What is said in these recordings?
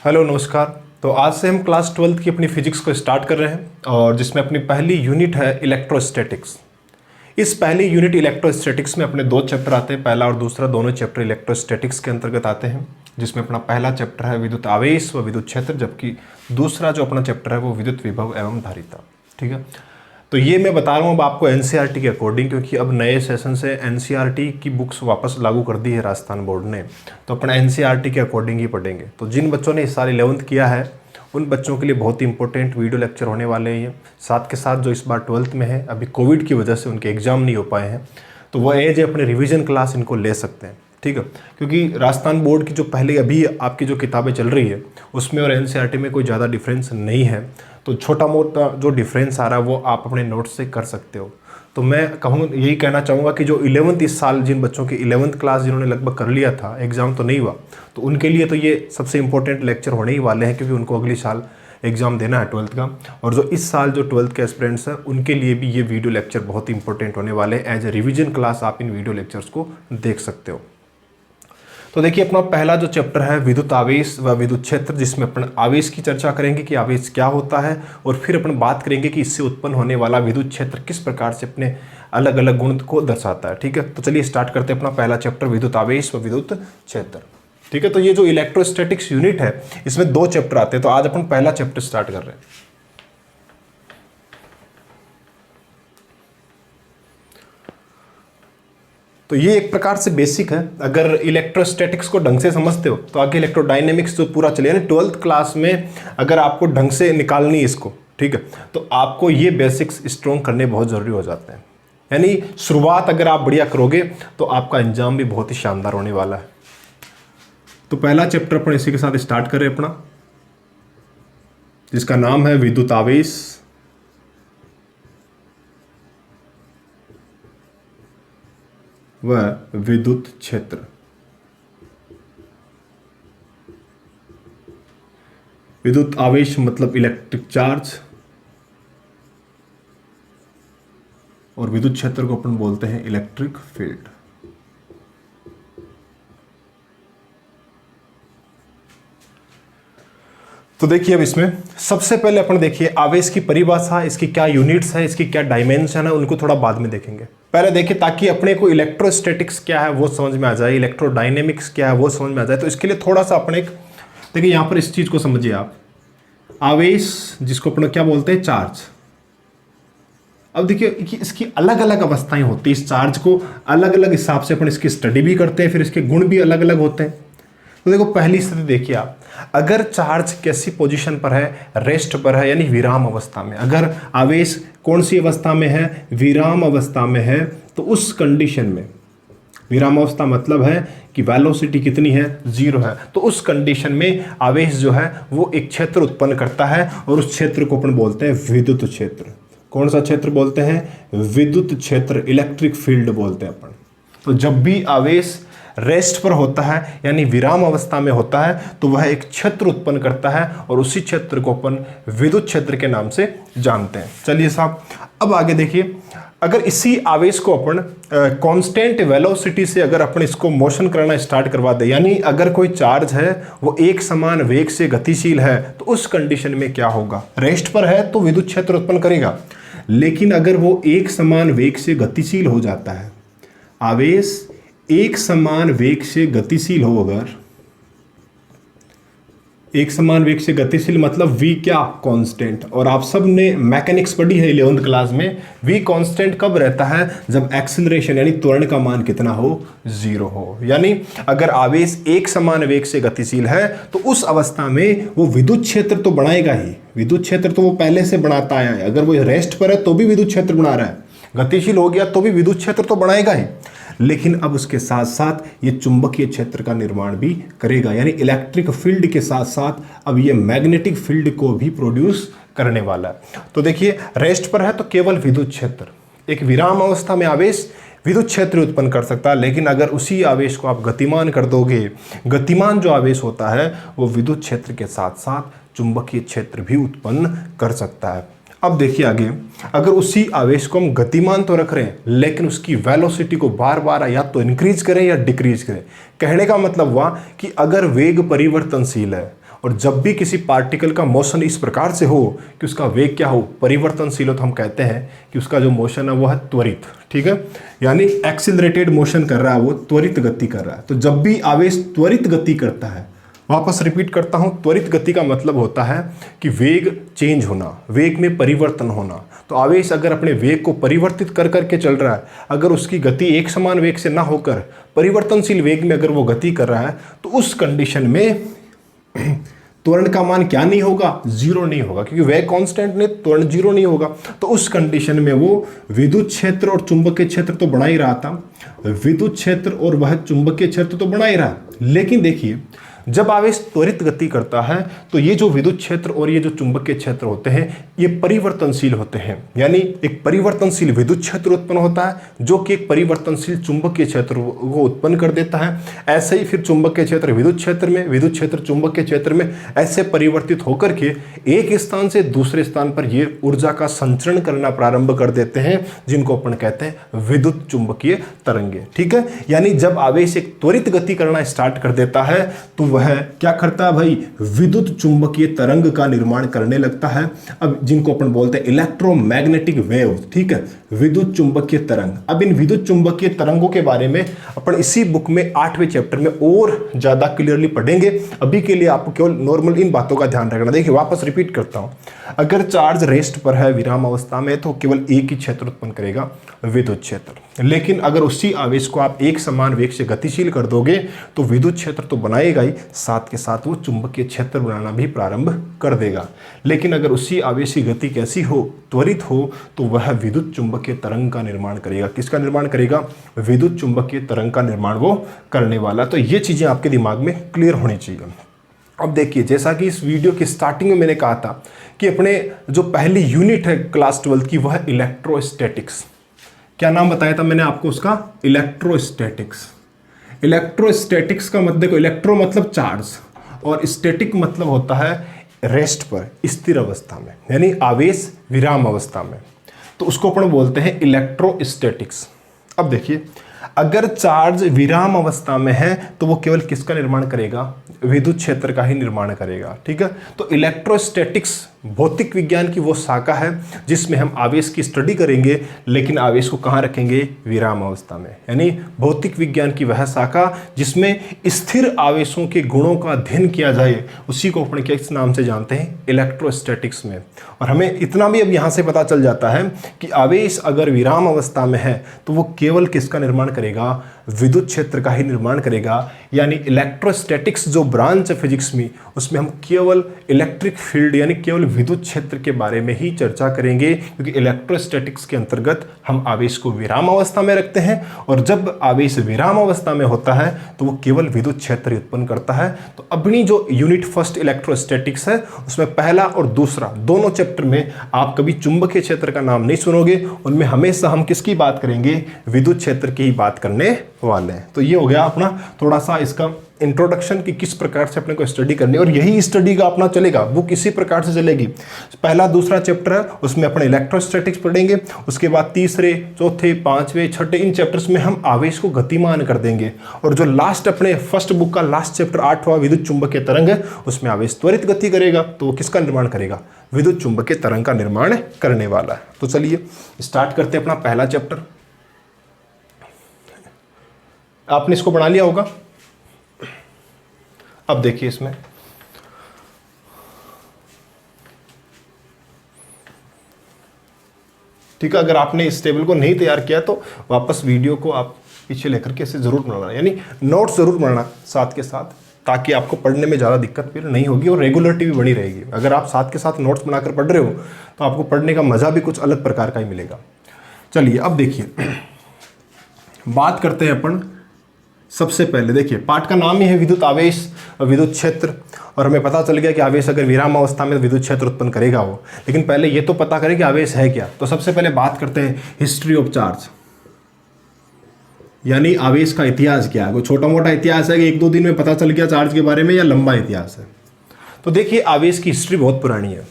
Hello नमस्कार। तो आज से हम क्लास 12th की अपनी फिजिक्स को स्टार्ट कर रहे हैं और जिसमें अपनी पहली यूनिट है इलेक्ट्रोस्टैटिक्स। इस पहली यूनिट इलेक्ट्रोस्टैटिक्स में अपने दो चैप्टर आते हैं, पहला और दूसरा दोनों चैप्टर इलेक्ट्रोस्टैटिक्स के अंतर्गत आते हैं, जिसमें अपना पहला चैप्टर है विद्युत आवेश व विद्युत क्षेत्र, जबकि दूसरा जो अपना चैप्टर है वो विद्युत विभव एवं धारिता। ठीक है, तो ये मैं बता रहा हूँ अब आपको एनसीईआरटी के अकॉर्डिंग, क्योंकि अब नए सेशन से एनसीईआरटी की बुक्स वापस लागू कर दी है राजस्थान बोर्ड ने, तो अपना एनसीईआरटी के अकॉर्डिंग ही पढ़ेंगे। तो जिन बच्चों ने इस साल 11th किया है उन बच्चों के लिए बहुत ही इंपॉर्टेंट वीडियो लेक्चर होने वाले हैं। साथ के साथ जो इस बार 12th में है, अभी कोविड की वजह से उनके एग्जाम नहीं हो पाए हैं, तो वो एज अपने रिविजन क्लास इनको ले सकते हैं। ठीक है, क्योंकि राजस्थान बोर्ड की जो पहले अभी आपकी जो किताबें चल रही है उसमें और एनसीईआरटी में कोई ज़्यादा डिफरेंस नहीं है, तो छोटा मोटा जो डिफरेंस आ रहा है वो आप अपने नोट्स से कर सकते हो। तो मैं यही कहना चाहूँगा कि जो 11th इस साल जिन बच्चों की 11th क्लास जिन्होंने लगभग कर लिया था, एग्ज़ाम तो नहीं हुआ, तो उनके लिए तो ये सबसे इंपॉर्टेंट लेक्चर होने ही वाले हैं, क्योंकि उनको अगले साल एग्ज़ाम देना है 12th का। और जो इस साल जो 12th के एस्पिरेंट्स हैं उनके लिए भी ये वीडियो लेक्चर बहुत ही इंपॉर्टेंट होने वाले हैं। एज ए रिविजन क्लास आप इन वीडियो लेक्चर्स को देख सकते हो। तो देखिए, अपना पहला जो चैप्टर है विद्युत आवेश व विद्युत क्षेत्र, जिसमें अपन आवेश की चर्चा करेंगे कि आवेश क्या होता है, और फिर अपन बात करेंगे कि इससे उत्पन्न होने वाला विद्युत क्षेत्र किस प्रकार से अपने अलग अलग गुण को दर्शाता है। ठीक है, तो चलिए स्टार्ट करते हैं अपना पहला चैप्टर विद्युत आवेश व विद्युत क्षेत्र। ठीक है, तो ये जो इलेक्ट्रोस्टैटिक्स यूनिट है इसमें दो चैप्टर आते हैं, तो आज अपन पहला चैप्टर स्टार्ट कर रहे हैं। तो ये एक प्रकार से बेसिक है। अगर इलेक्ट्रोस्टैटिक्स को ढंग से समझते हो तो आगे इलेक्ट्रोडायनेमिक्स जो पूरा चले, यानी 12th क्लास में अगर आपको ढंग से निकालनी है इसको, ठीक है, तो आपको ये बेसिक्स स्ट्रॉन्ग करने बहुत ज़रूरी हो जाते हैं। यानी शुरुआत अगर आप बढ़िया करोगे तो आपका अंजाम भी बहुत ही शानदार होने वाला है। तो पहला चैप्टर अपन इसी के साथ स्टार्ट करें अपना, जिसका नाम है विद्युत आवेश व विद्युत क्षेत्र। विद्युत आवेश मतलब इलेक्ट्रिक चार्ज, और विद्युत क्षेत्र को अपन बोलते हैं इलेक्ट्रिक फील्ड। तो देखिए, अब इसमें सबसे पहले अपन देखिए आवेश की परिभाषा, इसकी क्या यूनिट्स है, इसकी क्या डायमेंशन है, उनको थोड़ा बाद में देखेंगे। पहले देखिए ताकि अपने को इलेक्ट्रोस्टैटिक्स क्या है वो समझ में आ जाए, इलेक्ट्रोडायनेमिक्स क्या है वो समझ में आ जाए। तो इसके लिए थोड़ा सा अपने देखिए यहाँ पर इस चीज को समझिए आप, आवेश जिसको अपन क्या बोलते हैं चार्ज। अब देखिए कि इसकी अलग अलग अवस्थाएं होती है, इस चार्ज को अलग अलग हिसाब से अपन इसकी स्टडी भी करते हैं, फिर इसके गुण भी अलग अलग होते हैं। तो देखो पहली स्थिति देखिए आप, अगर चार्ज कैसी पोजीशन पर है, रेस्ट पर है यानी विराम अवस्था में, अगर आवेश कौन सी अवस्था में है, विराम अवस्था में है, तो उस कंडीशन में, विराम अवस्था मतलब है कि वेलोसिटी कितनी है, 0 है, तो उस कंडीशन में आवेश जो है वो एक क्षेत्र उत्पन्न करता है, और उस क्षेत्र को अपन बोलते हैं विद्युत क्षेत्र। कौन सा क्षेत्र बोलते हैं? विद्युत क्षेत्र, इलेक्ट्रिक फील्ड बोलते हैं अपन। तो जब भी आवेश रेस्ट पर होता है यानी विराम अवस्था में होता है तो वह एक क्षेत्र उत्पन्न करता है, और उसी क्षेत्र को अपन विद्युत क्षेत्र के नाम से जानते हैं। चलिए साहब, अब आगे देखिए, अगर इसी आवेश को अपन कांस्टेंट वेलोसिटी से अगर अपन इसको मोशन करना स्टार्ट करवा दे, यानी अगर कोई चार्ज है वो एक समान वेग से गतिशील है, तो उस कंडीशन में क्या होगा? रेस्ट पर है तो विद्युत क्षेत्र उत्पन्न करेगा, लेकिन अगर वो एक समान वेग से गतिशील हो जाता है, आवेश एक समान वेग से गतिशील हो, अगर एक समान वेग से गतिशील मतलब v क्या? कांस्टेंट। और आप सब ने मैकेनिक्स पढ़ी है 11th क्लास में, v कांस्टेंट कब रहता है? जब एक्सेलरेशन यानी त्वरण का मान कितना हो? 0 हो। यानी अगर आवेश एक समान वेग से गतिशील है तो उस अवस्था में वो विद्युत क्षेत्र तो बनाएगा ही, विद्युत क्षेत्र तो वो पहले से बनाता आया है। अगर वो रेस्ट पर है तो भी विद्युत क्षेत्र बना रहा है, गतिशील हो गया तो भी विद्युत क्षेत्र तो बनाएगा ही, लेकिन अब उसके साथ साथ ये चुंबकीय क्षेत्र का निर्माण भी करेगा, यानी इलेक्ट्रिक फील्ड के साथ साथ अब ये मैग्नेटिक फील्ड को भी प्रोड्यूस करने वाला है। तो देखिए, रेस्ट पर है तो केवल विद्युत क्षेत्र, एक विराम अवस्था में आवेश विद्युत क्षेत्र उत्पन्न कर सकता है, लेकिन अगर उसी आवेश को आप गतिमान कर दोगे, गतिमान जो आवेश होता है वो विद्युत क्षेत्र के साथ साथ चुंबकीय क्षेत्र भी उत्पन्न कर सकता है। अब देखिए आगे, अगर उसी आवेश को हम गतिमान तो रख रहे हैं लेकिन उसकी वेलोसिटी को बार बार या तो इंक्रीज करें या डिक्रीज करें, कहने का मतलब हुआ कि अगर वेग परिवर्तनशील है और जब भी किसी पार्टिकल का मोशन इस प्रकार से हो कि उसका वेग क्या हो, परिवर्तनशील हो, तो हम कहते हैं कि उसका जो मोशन है वो है त्वरित। ठीक है, यानी एक्सिलरेटेड मोशन कर रहा है, वो त्वरित गति कर रहा है। तो जब भी आवेश त्वरित गति करता है, वापस रिपीट करता हूं, त्वरित गति का मतलब होता है कि वेग चेंज होना, वेग में परिवर्तन होना। तो आवेश अगर अपने वेग को परिवर्तित कर करके चल रहा है, अगर उसकी गति एक समान वेग से ना होकर परिवर्तनशील वेग में अगर वो गति कर रहा है, तो उस कंडीशन में त्वरण का मान क्या नहीं होगा, जीरो नहीं होगा, क्योंकि वेग कांस्टेंट ने त्वरण जीरो नहीं होगा। तो उस कंडीशन में वो विद्युत क्षेत्र और चुंबकीय क्षेत्र तो बना ही रहा था, विद्युत क्षेत्र और वह चुंबकीय क्षेत्र तो बना ही रहा। लेकिन देखिए, जब आवेश त्वरित गति करता है तो ये जो विद्युत क्षेत्र और ये जो चुंबकीय क्षेत्र होते हैं, ये परिवर्तनशील होते हैं। यानी एक परिवर्तनशील विद्युत क्षेत्र उत्पन्न होता है जो कि एक परिवर्तनशील चुंबकीय क्षेत्र को उत्पन्न कर देता है। ऐसे ही फिर चुंबकीय क्षेत्र विद्युत क्षेत्र में, विद्युत क्षेत्र चुंबकीय क्षेत्र में ऐसे परिवर्तित होकर के एक स्थान से दूसरे स्थान पर ये ऊर्जा का संचरण करना प्रारंभ कर देते हैं, जिनको अपन कहते हैं विद्युत चुंबकीय तरंगे। ठीक है, यानी जब आवेश एक त्वरित गति करना स्टार्ट कर देता है तो वह क्या करता है भाई, विद्युत चुंबकीय तरंग का निर्माण करने लगता है। अब जिनको अपन बोलते हैं इलेक्ट्रोमैग्नेटिक वेव, ठीक है, विद्युत चुंबकीय तरंग। अब इन विद्युत चुंबकीय तरंगों के बारे में अपन इसी बुक में 8वें चैप्टर में और ज्यादा क्लियरली पढ़ेंगे। अभी के लिए आपको केवल नॉर्मल इन बातों का ध्यान रखना। देखिए, वापस रिपीट करता हूं, अगर चार्ज रेस्ट पर है, विराम अवस्था में, तो केवल एक ही क्षेत्र उत्पन्न करेगा, विद्युत क्षेत्र। लेकिन अगर उसी आवेश को आप एक समान वेग से गतिशील कर दोगे तो विद्युत क्षेत्र तो बनाएगा ही, साथ के साथ वो चुंबकीय क्षेत्र बनाना भी प्रारंभ कर देगा। लेकिन अगर उसी आवेश की गति कैसी हो, त्वरित हो, तो वह विद्युत चुंबकीय तरंग का निर्माण करेगा। किसका निर्माण करेगा, विद्युत चुंबकीय तरंग का निर्माण वो करने वाला। तो ये चीजें आपके दिमाग में क्लियर होनी चाहिए। अब देखिए, जैसा कि इस वीडियो की स्टार्टिंग में मैंने कहा था कि अपने जो पहली यूनिट है क्लास 12 की, वह इलेक्ट्रोस्टैटिक्स। क्या नाम बताया था मैंने आपको उसका, इलेक्ट्रोस्टैटिक्स। इलेक्ट्रोस्टैटिक्स का मतलब देखो, इलेक्ट्रो मतलब चार्ज और स्टैटिक मतलब होता है रेस्ट पर, स्थिर अवस्था में, यानी आवेश विराम अवस्था में, तो उसको अपन बोलते हैं इलेक्ट्रोस्टैटिक्स। अब देखिए, अगर चार्ज विराम अवस्था में है तो वो केवल किसका निर्माण करेगा, विद्युत क्षेत्र का ही निर्माण करेगा। ठीक है, तो इलेक्ट्रोस्टैटिक्स भौतिक विज्ञान की वो शाखा है जिसमें हम आवेश की स्टडी करेंगे, लेकिन आवेश को कहाँ रखेंगे, विराम अवस्था में। यानी भौतिक विज्ञान की वह शाखा जिसमें स्थिर आवेशों के गुणों का अध्ययन किया जाए, उसी को अपन किस नाम से जानते हैं, इलेक्ट्रोस्टैटिक्स में। और हमें इतना भी अब यहाँ से पता चल जाता है कि आवेश अगर विराम अवस्था में है तो वो केवल किसका निर्माण करेगा, विद्युत क्षेत्र का ही निर्माण करेगा। यानी इलेक्ट्रोस्टैटिक्स जो ब्रांच है फिजिक्स में, उसमें हम केवल इलेक्ट्रिक फील्ड यानी केवल विद्युत क्षेत्र के बारे में ही चर्चा करेंगे, क्योंकि इलेक्ट्रोस्टैटिक्स के अंतर्गत हम आवेश को विराम अवस्था में रखते हैं, और जब आवेश विराम अवस्था में होता है तो वो केवल विद्युत क्षेत्र उत्पन्न करता है। तो अपनी जो यूनिट फर्स्ट इलेक्ट्रोस्टैटिक्स है, उसमें पहला और दूसरा दोनों चैप्टर में आप कभी चुंबकीय क्षेत्र का नाम नहीं सुनोगे, उनमें हमेशा हम किसकी बात करेंगे, विद्युत क्षेत्र की ही बात करने वाले हैं। तो ये हो गया अपना थोड़ा सा इसका इंट्रोडक्शन कि किस प्रकार से अपने को स्टडी करनी है, और यही स्टडी का अपना चलेगा, बुक इसी प्रकार से चलेगी। पहला दूसरा चैप्टर है उसमें अपने इलेक्ट्रोस्टैटिक्स पढ़ेंगे, उसके बाद तीसरे चौथे पांचवें छठे इन चैप्टर्स में हम आवेश को गतिमान कर देंगे, और जो लास्ट अपने फर्स्ट बुक का लास्ट चैप्टर 8वां विद्युत चुंबकीय तरंग है, उसमें आवेश त्वरित गति करेगा, तो वो किसका निर्माण करेगा, विद्युत चुंबकीय तरंग का निर्माण करने वाला है। तो चलिए स्टार्ट करते हैं अपना पहला चैप्टर। आपने इसको बना लिया होगा। अब देखिए, इसमें ठीक है, अगर आपने इस टेबल को नहीं तैयार किया तो वापस वीडियो को आप पीछे लेकर के इसे जरूर बनाना, यानी नोट्स जरूर बनाना साथ के साथ, ताकि आपको पढ़ने में ज़्यादा दिक्कत फिर नहीं होगी और रेगुलरिटी भी बनी रहेगी। अगर आप साथ के साथ नोट्स बनाकर पढ़ रहे हो तो आपको पढ़ने का मज़ा भी कुछ अलग प्रकार का ही मिलेगा। चलिए अब देखिए, बात करते हैं अपन सबसे पहले। देखिए, पाठ का नाम ही है विद्युत आवेश और विद्युत क्षेत्र, और हमें पता चल गया कि आवेश अगर विराम अवस्था में विद्युत क्षेत्र उत्पन्न करेगा वो। लेकिन पहले ये तो पता करें कि आवेश है क्या। तो सबसे पहले बात करते हैं हिस्ट्री ऑफ चार्ज, यानी आवेश का इतिहास क्या है। कोई छोटा मोटा इतिहास है कि एक दो दिन में पता चल गया चार्ज के बारे में, या लंबा इतिहास है। तो देखिए, आवेश की हिस्ट्री बहुत पुरानी है।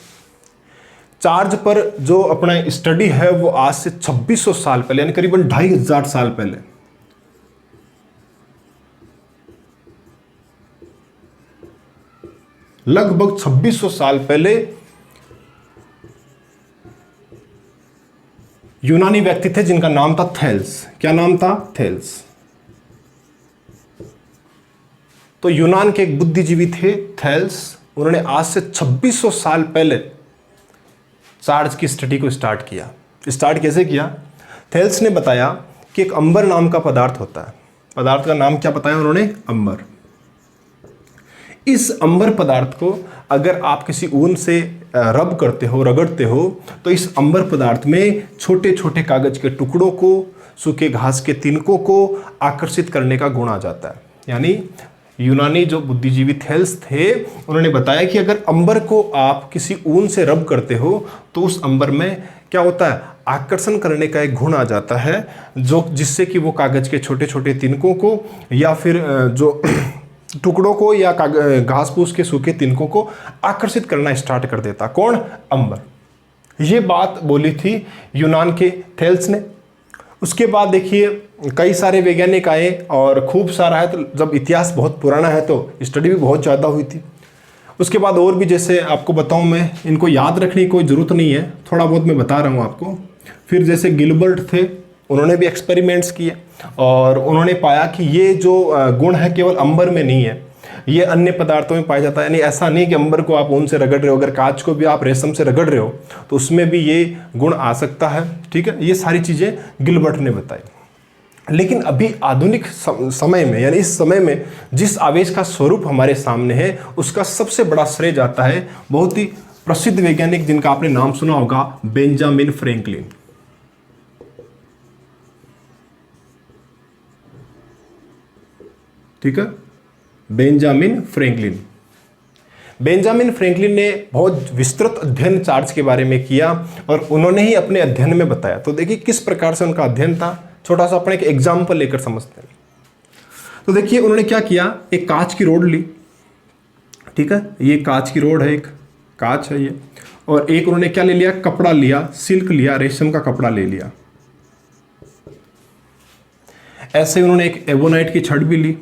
चार्ज पर जो अपना स्टडी है वो आज से 2600 साल पहले, यानी करीबन 2500 साल पहले लगभग 2600 साल पहले यूनानी व्यक्ति थे जिनका नाम था थेल्स। क्या नाम था? थेल्स। तो यूनान के एक बुद्धिजीवी थे थेल्स। उन्होंने आज से 2600 साल पहले चार्ज की स्टडी को स्टार्ट किया। स्टार्ट कैसे किया? थेल्स ने बताया कि एक अंबर नाम का पदार्थ होता है। पदार्थ का नाम क्या बताया उन्होंने? अंबर। इस अंबर पदार्थ को अगर आप किसी ऊन से रब करते हो, रगड़ते हो, तो इस अंबर पदार्थ में छोटे छोटे कागज के टुकड़ों को, सूखे घास के तिनकों को आकर्षित करने का गुण आ जाता है। यानी यूनानी जो बुद्धिजीवी थेल्स थे, उन्होंने बताया कि अगर अंबर को आप किसी ऊन से रब करते हो तो उस अंबर में क्या होता है? आकर्षण करने का एक गुण आ जाता है, जो जिससे कि वो कागज के छोटे छोटे तिनकों को या फिर जो टुकड़ों को या घास फूस के सूखे तिनकों को आकर्षित करना स्टार्ट कर देता। कौन? अंबर। ये बात बोली थी यूनान के थेल्स ने। उसके बाद देखिए कई सारे वैज्ञानिक आए और खूब सारा है, तो जब इतिहास बहुत पुराना है तो स्टडी भी बहुत ज़्यादा हुई थी। उसके बाद और भी, जैसे आपको बताऊं, मैं इनको याद रखने की कोई ज़रूरत नहीं है, थोड़ा बहुत मैं बता रहा हूं आपको। फिर जैसे गिलबर्ट थे, उन्होंने भी एक्सपेरिमेंट्स किए और उन्होंने पाया कि ये जो गुण है केवल अंबर में नहीं है, ये अन्य पदार्थों में पाया जाता है। यानी ऐसा नहीं कि अंबर को आप ऊन से रगड़ रहे हो, अगर कांच को भी आप रेशम से रगड़ रहे हो तो उसमें भी ये गुण आ सकता है। ठीक है, ये सारी चीज़ें गिलबर्ट ने बताई। लेकिन अभी आधुनिक समय में, यानी इस समय में जिस आवेश का स्वरूप हमारे सामने है, उसका सबसे बड़ा श्रेय जाता है बहुत ही प्रसिद्ध वैज्ञानिक जिनका आपने नाम सुना होगा, बेंजामिन फ्रैंकलिन। ठीक है, बेंजामिन फ्रैंकलिन। बेंजामिन फ्रैंकलिन ने बहुत विस्तृत अध्ययन चार्ज के बारे में किया और उन्होंने ही अपने अध्ययन में बताया। तो देखिए किस प्रकार से उनका अध्ययन था, छोटा सा अपने एक एग्जाम्पल लेकर समझते हैं। तो देखिए उन्होंने क्या किया, एक कांच की रोड ली। ठीक है, ये कांच की रोड है, एक कांच है ये, और एक उन्होंने क्या ले लिया, कपड़ा लिया, सिल्क लिया, रेशम का कपड़ा ले लिया। ऐसे ही उन्होंने एक एबोनाइट की छड़ भी ली।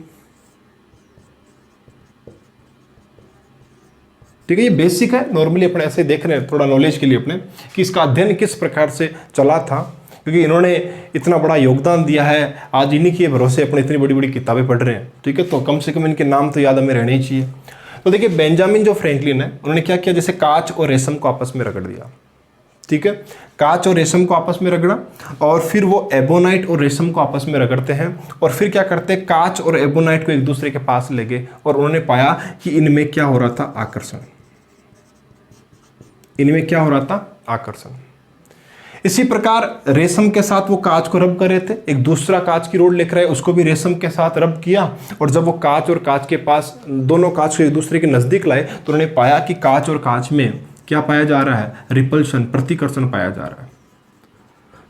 ठीक है, ये बेसिक है, नॉर्मली अपने ऐसे देख रहे हैं थोड़ा नॉलेज के लिए अपने, कि इसका अध्ययन किस प्रकार से चला था, क्योंकि इन्होंने इतना बड़ा योगदान दिया है। आज इन्हीं के भरोसे अपने इतनी बड़ी बड़ी किताबें पढ़ रहे हैं। ठीक है, तो कम से कम इनके नाम तो याद हमें रहने ही चाहिए। तो देखिए बेंजामिन जो फ्रैंकलिन है, उन्होंने क्या किया, जैसे कांच और रेशम को आपस में रगड़ दिया। ठीक है, कांच और रेशम को आपस में रगड़ा, और फिर वो एबोनाइट और रेशम को आपस में रगड़ते हैं, और फिर क्या करते हैं, कांच और एबोनाइट को एक दूसरे के पास ले गए और उन्होंने पाया कि इनमें क्या हो रहा था, आकर्षण। इनमें क्या हो रहा था, आकर्षण। इसी प्रकार रेशम के साथ वो कांच को रब कर रहे थे, एक दूसरा कांच की रोड लेकर आए, उसको भी रेशम के साथ रब किया, और जब वो कांच और कांच के पास, दोनों कांच को एक दूसरे के नजदीक लाए, तो उन्होंने पाया कि कांच और कांच में क्या पाया जा रहा है, रिपल्शन, प्रतिकर्षण पाया जा रहा है।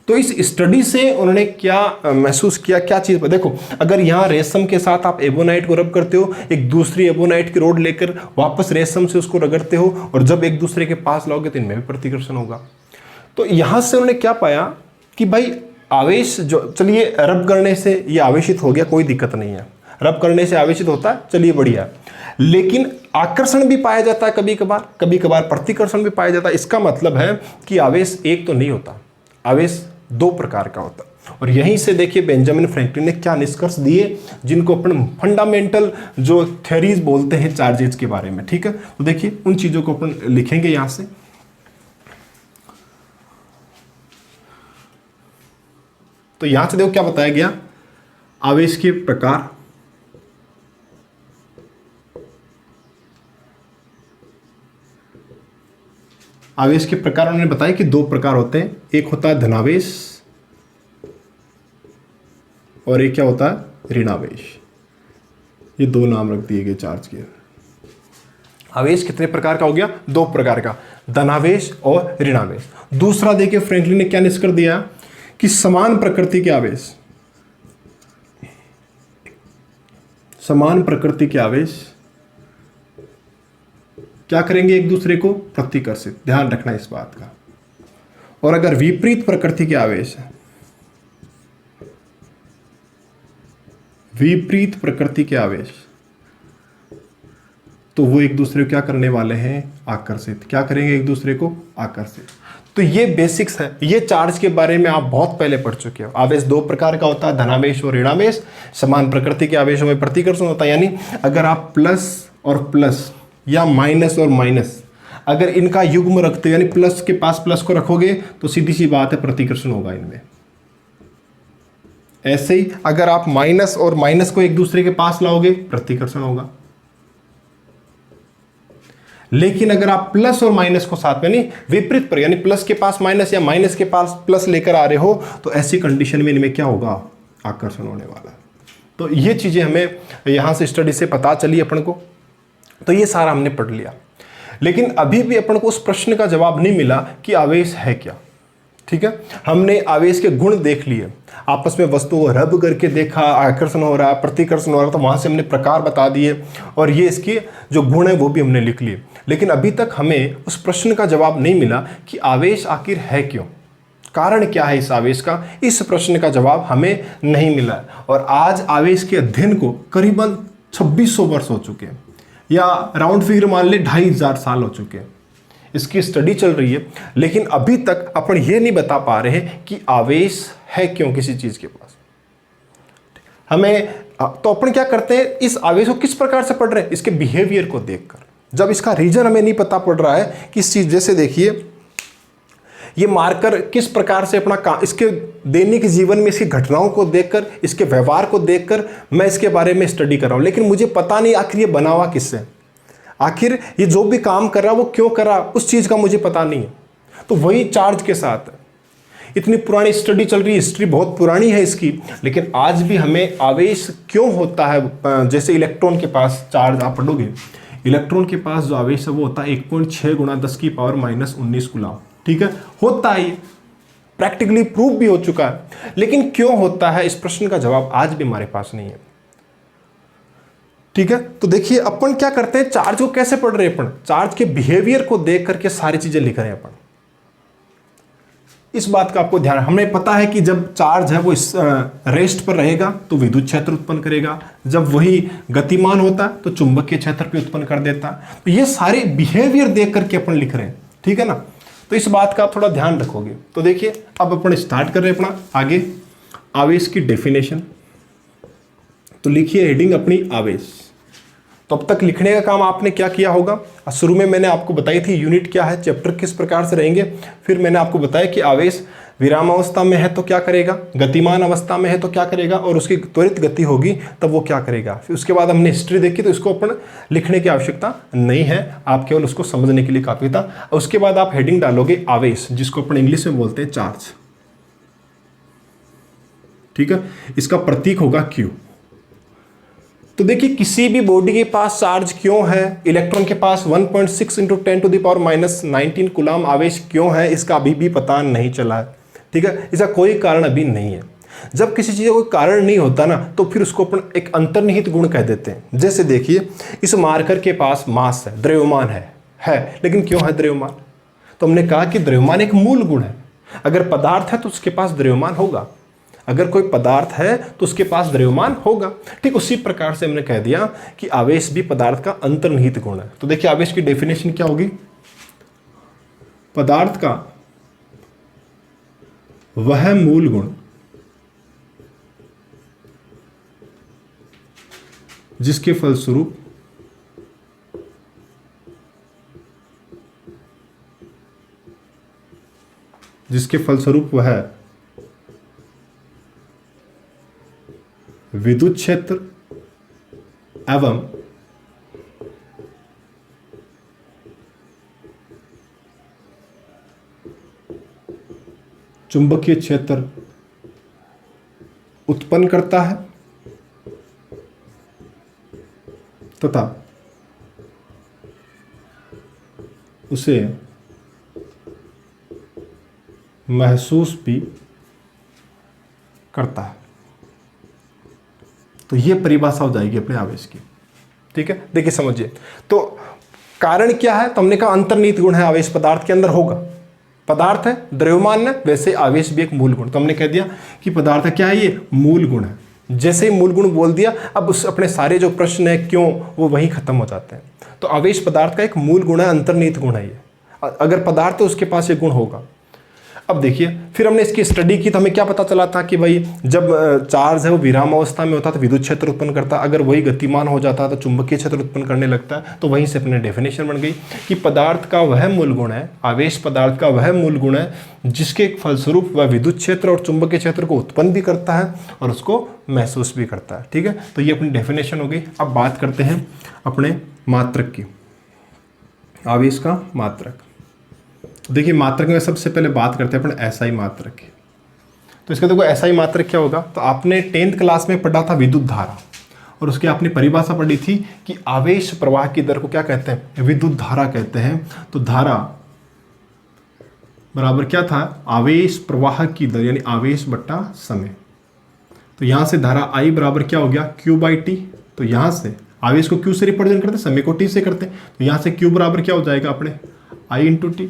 तो इस स्टडी से उन्होंने क्या महसूस किया, क्या चीज, देखो अगर यहाँ रेशम के साथ आप एबोनाइट को रब करते हो, एक दूसरी एबोनाइट की रोड लेकर वापस रेशम से उसको रगड़ते हो, और जब एक दूसरे के पास लाओगे तो इनमें भी प्रतिकर्षण होगा। तो यहां से उन्होंने क्या पाया कि भाई आवेश जो, चलिए रब करने से ये आवेशित हो गया, कोई दिक्कत नहीं है, रब करने से आवेशित होता है, चलिए बढ़िया। लेकिन आकर्षण भी पाया जाता है कभी कभार प्रतिकर्षण भी पाया जाता है। इसका मतलब है कि आवेश एक तो नहीं होता, आवेश दो प्रकार का होता है। और यहीं से देखिए बेंजामिन फ्रैंकलिन ने क्या निष्कर्ष दिए, जिनको अपन फंडामेंटल जो थ्योरीज बोलते हैं चार्जेस के बारे में। ठीक है, तो देखिए उन चीजों को अपन लिखेंगे यहां से। तो यहां से देखो क्या बताया गया, आवेश के प्रकार। आवेश के प्रकार उन्होंने बताया कि दो प्रकार होते हैं, एक होता है धनावेश और एक क्या होता है, ऋणावेश। ये दो नाम रख दिए गए चार्ज के। आवेश कितने प्रकार का हो गया, दो प्रकार का, धनावेश और ऋणावेश। दूसरा देखिए फ्रैंकलिन ने क्या निष्कर्ष दिया कि समान प्रकृति के आवेश, समान प्रकृति के आवेश क्या करेंगे, एक दूसरे को प्रतिकर्षित, ध्यान रखना इस बात का। और अगर विपरीत प्रकृति के आवेश है, विपरीत प्रकृति के आवेश तो वो एक दूसरे को क्या करने वाले हैं, आकर्षित। क्या करेंगे, एक दूसरे को आकर्षित। तो ये बेसिक्स है। ये चार्ज के बारे में आप बहुत पहले पढ़ चुके हो। आवेश दो प्रकार का होता है, धनावेश और ऋणावेश। समान प्रकृति के आवेशों में प्रतिकर्षण होता है, यानी अगर आप प्लस और प्लस या माइनस और माइनस अगर इनका युग्म रखते हो, यानी प्लस के पास प्लस को रखोगे तो सीधी सी बात है प्रतिकर्षण होगा इनमें। ऐसे ही अगर आप माइनस और माइनस को एक दूसरे के पास लाओगे प्रतिकर्षण होगा। लेकिन अगर आप प्लस और माइनस को साथ में, नहीं विपरीत पर, यानी प्लस के पास माइनस या माइनस के पास प्लस लेकर आ रहे हो, तो ऐसी कंडीशन में इनमें क्या होगा, आकर्षण होने वाला है। तो ये चीजें हमें यहां से स्टडी से पता चली अपन को। तो ये सारा हमने पढ़ लिया, लेकिन अभी भी अपन को उस प्रश्न का जवाब नहीं मिला कि आवेश है क्या। ठीक है, हमने आवेश के गुण देख लिए, आपस में वस्तुओं को रब करके देखा, आकर्षण हो रहा है, प्रतिकर्षण हो रहा है, तो वहां से हमने प्रकार बता दिए और ये इसके जो गुण है वो भी हमने लिख लिए। लेकिन अभी तक हमें उस प्रश्न का जवाब नहीं मिला कि आवेश आखिर है क्यों, कारण क्या है इस आवेश का। इस प्रश्न का जवाब हमें नहीं मिला। और आज आवेश के अध्ययन को करीबन 2600 वर्ष हो चुके हैं, या राउंड फिगर मान ले 2500 साल हो चुके हैं। इसकी स्टडी चल रही है, लेकिन अभी तक अपन ये नहीं बता पा रहे हैं कि आवेश है क्यों किसी चीज के पास। हमें तो अपन क्या करते हैं, इस आवेश को किस प्रकार से पढ़ रहे हैं, इसके बिहेवियर को देखकर। जब इसका रीजन हमें नहीं पता पड़ रहा है किस चीज, जैसे देखिए ये मार्कर किस प्रकार से अपना काम, इसके दैनिक जीवन में इसकी घटनाओं को देखकर, इसके व्यवहार को देखकर मैं इसके बारे में स्टडी कर रहा हूं, लेकिन मुझे पता नहीं आखिर ये बना हुआ किससे, आखिर ये जो भी काम कर रहा है वो क्यों कर रहा है, उस चीज का मुझे पता नहीं है। तो वही चार्ज के साथ है। इतनी पुरानी स्टडी चल रही है, हिस्ट्री बहुत पुरानी है इसकी, लेकिन आज भी हमें आवेश क्यों होता है। जैसे इलेक्ट्रॉन के पास चार्ज आप पढ़ोगे, इलेक्ट्रॉन के पास जो आवेश है वो होता है 1.6 गुणा 10⁻⁻19 कूलम। ठीक है, होता है, प्रैक्टिकली प्रूव भी हो चुका है। लेकिन क्यों होता है, इस प्रश्न का जवाब आज भी हमारे पास नहीं है। ठीक है, तो देखिए अपन क्या करते हैं, चार्ज को कैसे पढ़ रहे हैं अपन, चार्ज के बिहेवियर को देख करके सारी चीजें लिख रहे हैं अपन। इस बात का आपको ध्यान, हमें पता है कि जब चार्ज है वो इस रेस्ट पर रहेगा तो विद्युत क्षेत्र उत्पन्न करेगा, जब वही गतिमान होता है तो चुंबकीय क्षेत्र भी उत्पन्न कर देता है। तो ये सारे बिहेवियर देख करके अपन लिख रहे हैं। ठीक है ना, तो इस बात का आप थोड़ा ध्यान रखोगे। तो देखिए अब अपन स्टार्ट कर रहे हैं अपना आगे आवेश की डेफिनेशन। तो लिखिए हेडिंग अपनी आवेश। तो अब तक लिखने का काम आपने क्या किया होगा, शुरू में मैंने आपको बताई थी यूनिट क्या है, चैप्टर किस प्रकार से रहेंगे। फिर मैंने आपको बताया कि आवेश विराम अवस्था में है तो क्या करेगा, गतिमान अवस्था में है तो क्या करेगा, और उसकी त्वरित गति होगी तब वो क्या करेगा। फिर उसके बाद हमने हिस्ट्री देखी, तो इसको अपन लिखने की आवश्यकता नहीं है, आप केवल उसको समझने के लिए काफी था। उसके बाद आप हेडिंग डालोगे आवेश, जिसको अपन इंग्लिश में बोलते हैं चार्ज। ठीक है, इसका प्रतीक होगा Q। तो देखिए किसी भी बॉडी के पास चार्ज क्यों है, इलेक्ट्रॉन के पास 1.6 × 10⁻⁻19 कूलम आवेश क्यों है, इसका अभी भी पता नहीं चला है। ठीक है, इसका कोई कारण अभी नहीं है। जब किसी चीज़ का कोई कारण नहीं होता ना, तो फिर उसको अपन एक अंतर्निहित गुण कह देते हैं। जैसे देखिए इस मार्कर के पास मास है, द्रव्यमान है, लेकिन क्यों है द्रव्यमान, तो हमने कहा कि द्रव्यमान एक मूल गुण है। अगर पदार्थ है तो उसके पास द्रव्यमान होगा, अगर कोई पदार्थ है तो उसके पास द्रव्यमान होगा। ठीक उसी प्रकार से हमने कह दिया कि आवेश भी पदार्थ का अंतर्निहित गुण है। तो देखिए आवेश की डेफिनेशन क्या होगी, पदार्थ का वह मूल गुण जिसके फलस्वरूप वह विद्युत क्षेत्र एवं चुंबकीय क्षेत्र उत्पन्न करता है तथा उसे महसूस भी करता है। तो ये परिभाषा हो जाएगी अपने आवेश की। ठीक है, देखिए समझिए, तो कारण क्या है, तो हमने कहा अंतर्निहित गुण है आवेश पदार्थ के अंदर होगा। पदार्थ है, द्रव्यमान है, वैसे आवेश भी एक मूल गुण। तो हमने कह दिया कि पदार्थ क्या है, ये मूल गुण है। जैसे ही मूल गुण बोल दिया, अब उस अपने सारे जो प्रश्न है क्यों, वो वहीं खत्म हो जाते हैं। तो आवेश पदार्थ का एक मूल गुण है, अंतर्निहित गुण है ये। अगर पदार्थ है उसके पास ये गुण होगा। अब देखिए, फिर हमने इसकी स्टडी की तो हमें क्या पता चला था कि भाई जब चार्ज है वो विराम अवस्था में होता है तो विद्युत क्षेत्र उत्पन्न करता है, अगर वही गतिमान हो जाता है तो चुंबकीय क्षेत्र उत्पन्न करने लगता है। तो वहीं से अपने डेफिनेशन बन गई कि पदार्थ का वह मूल गुण है, आवेश पदार्थ का वह मूल गुण है जिसके फलस्वरूप वह विद्युत क्षेत्र और चुंबकीय क्षेत्र को उत्पन्न भी करता है और उसको महसूस भी करता है। ठीक है, तो ये अपनी डेफिनेशन हो गई। अब बात करते हैं अपने मात्रक की, आवेश का मात्रक। देखिए मात्रक में सबसे पहले बात करते हैं अपन एसआई मात्रक की। तो इसका देखो एसआई मात्रक क्या होगा, तो आपने 10th क्लास में पढ़ा था विद्युत धारा, और उसकी आपने परिभाषा पढ़ी थी कि आवेश प्रवाह की दर को क्या कहते हैं, विद्युत धारा कहते हैं। तो धारा बराबर क्या था, आवेश प्रवाह की दर यानी आवेश बट्टा समय। तो यहां से धारा आई बराबर क्या हो गया, Q/T। तो यहां से आवेश को Q से रिप्रेजेंट करते हैं, समय को T से करते हैं। तो यहां से Q बराबर क्या हो जाएगा अपने I/T,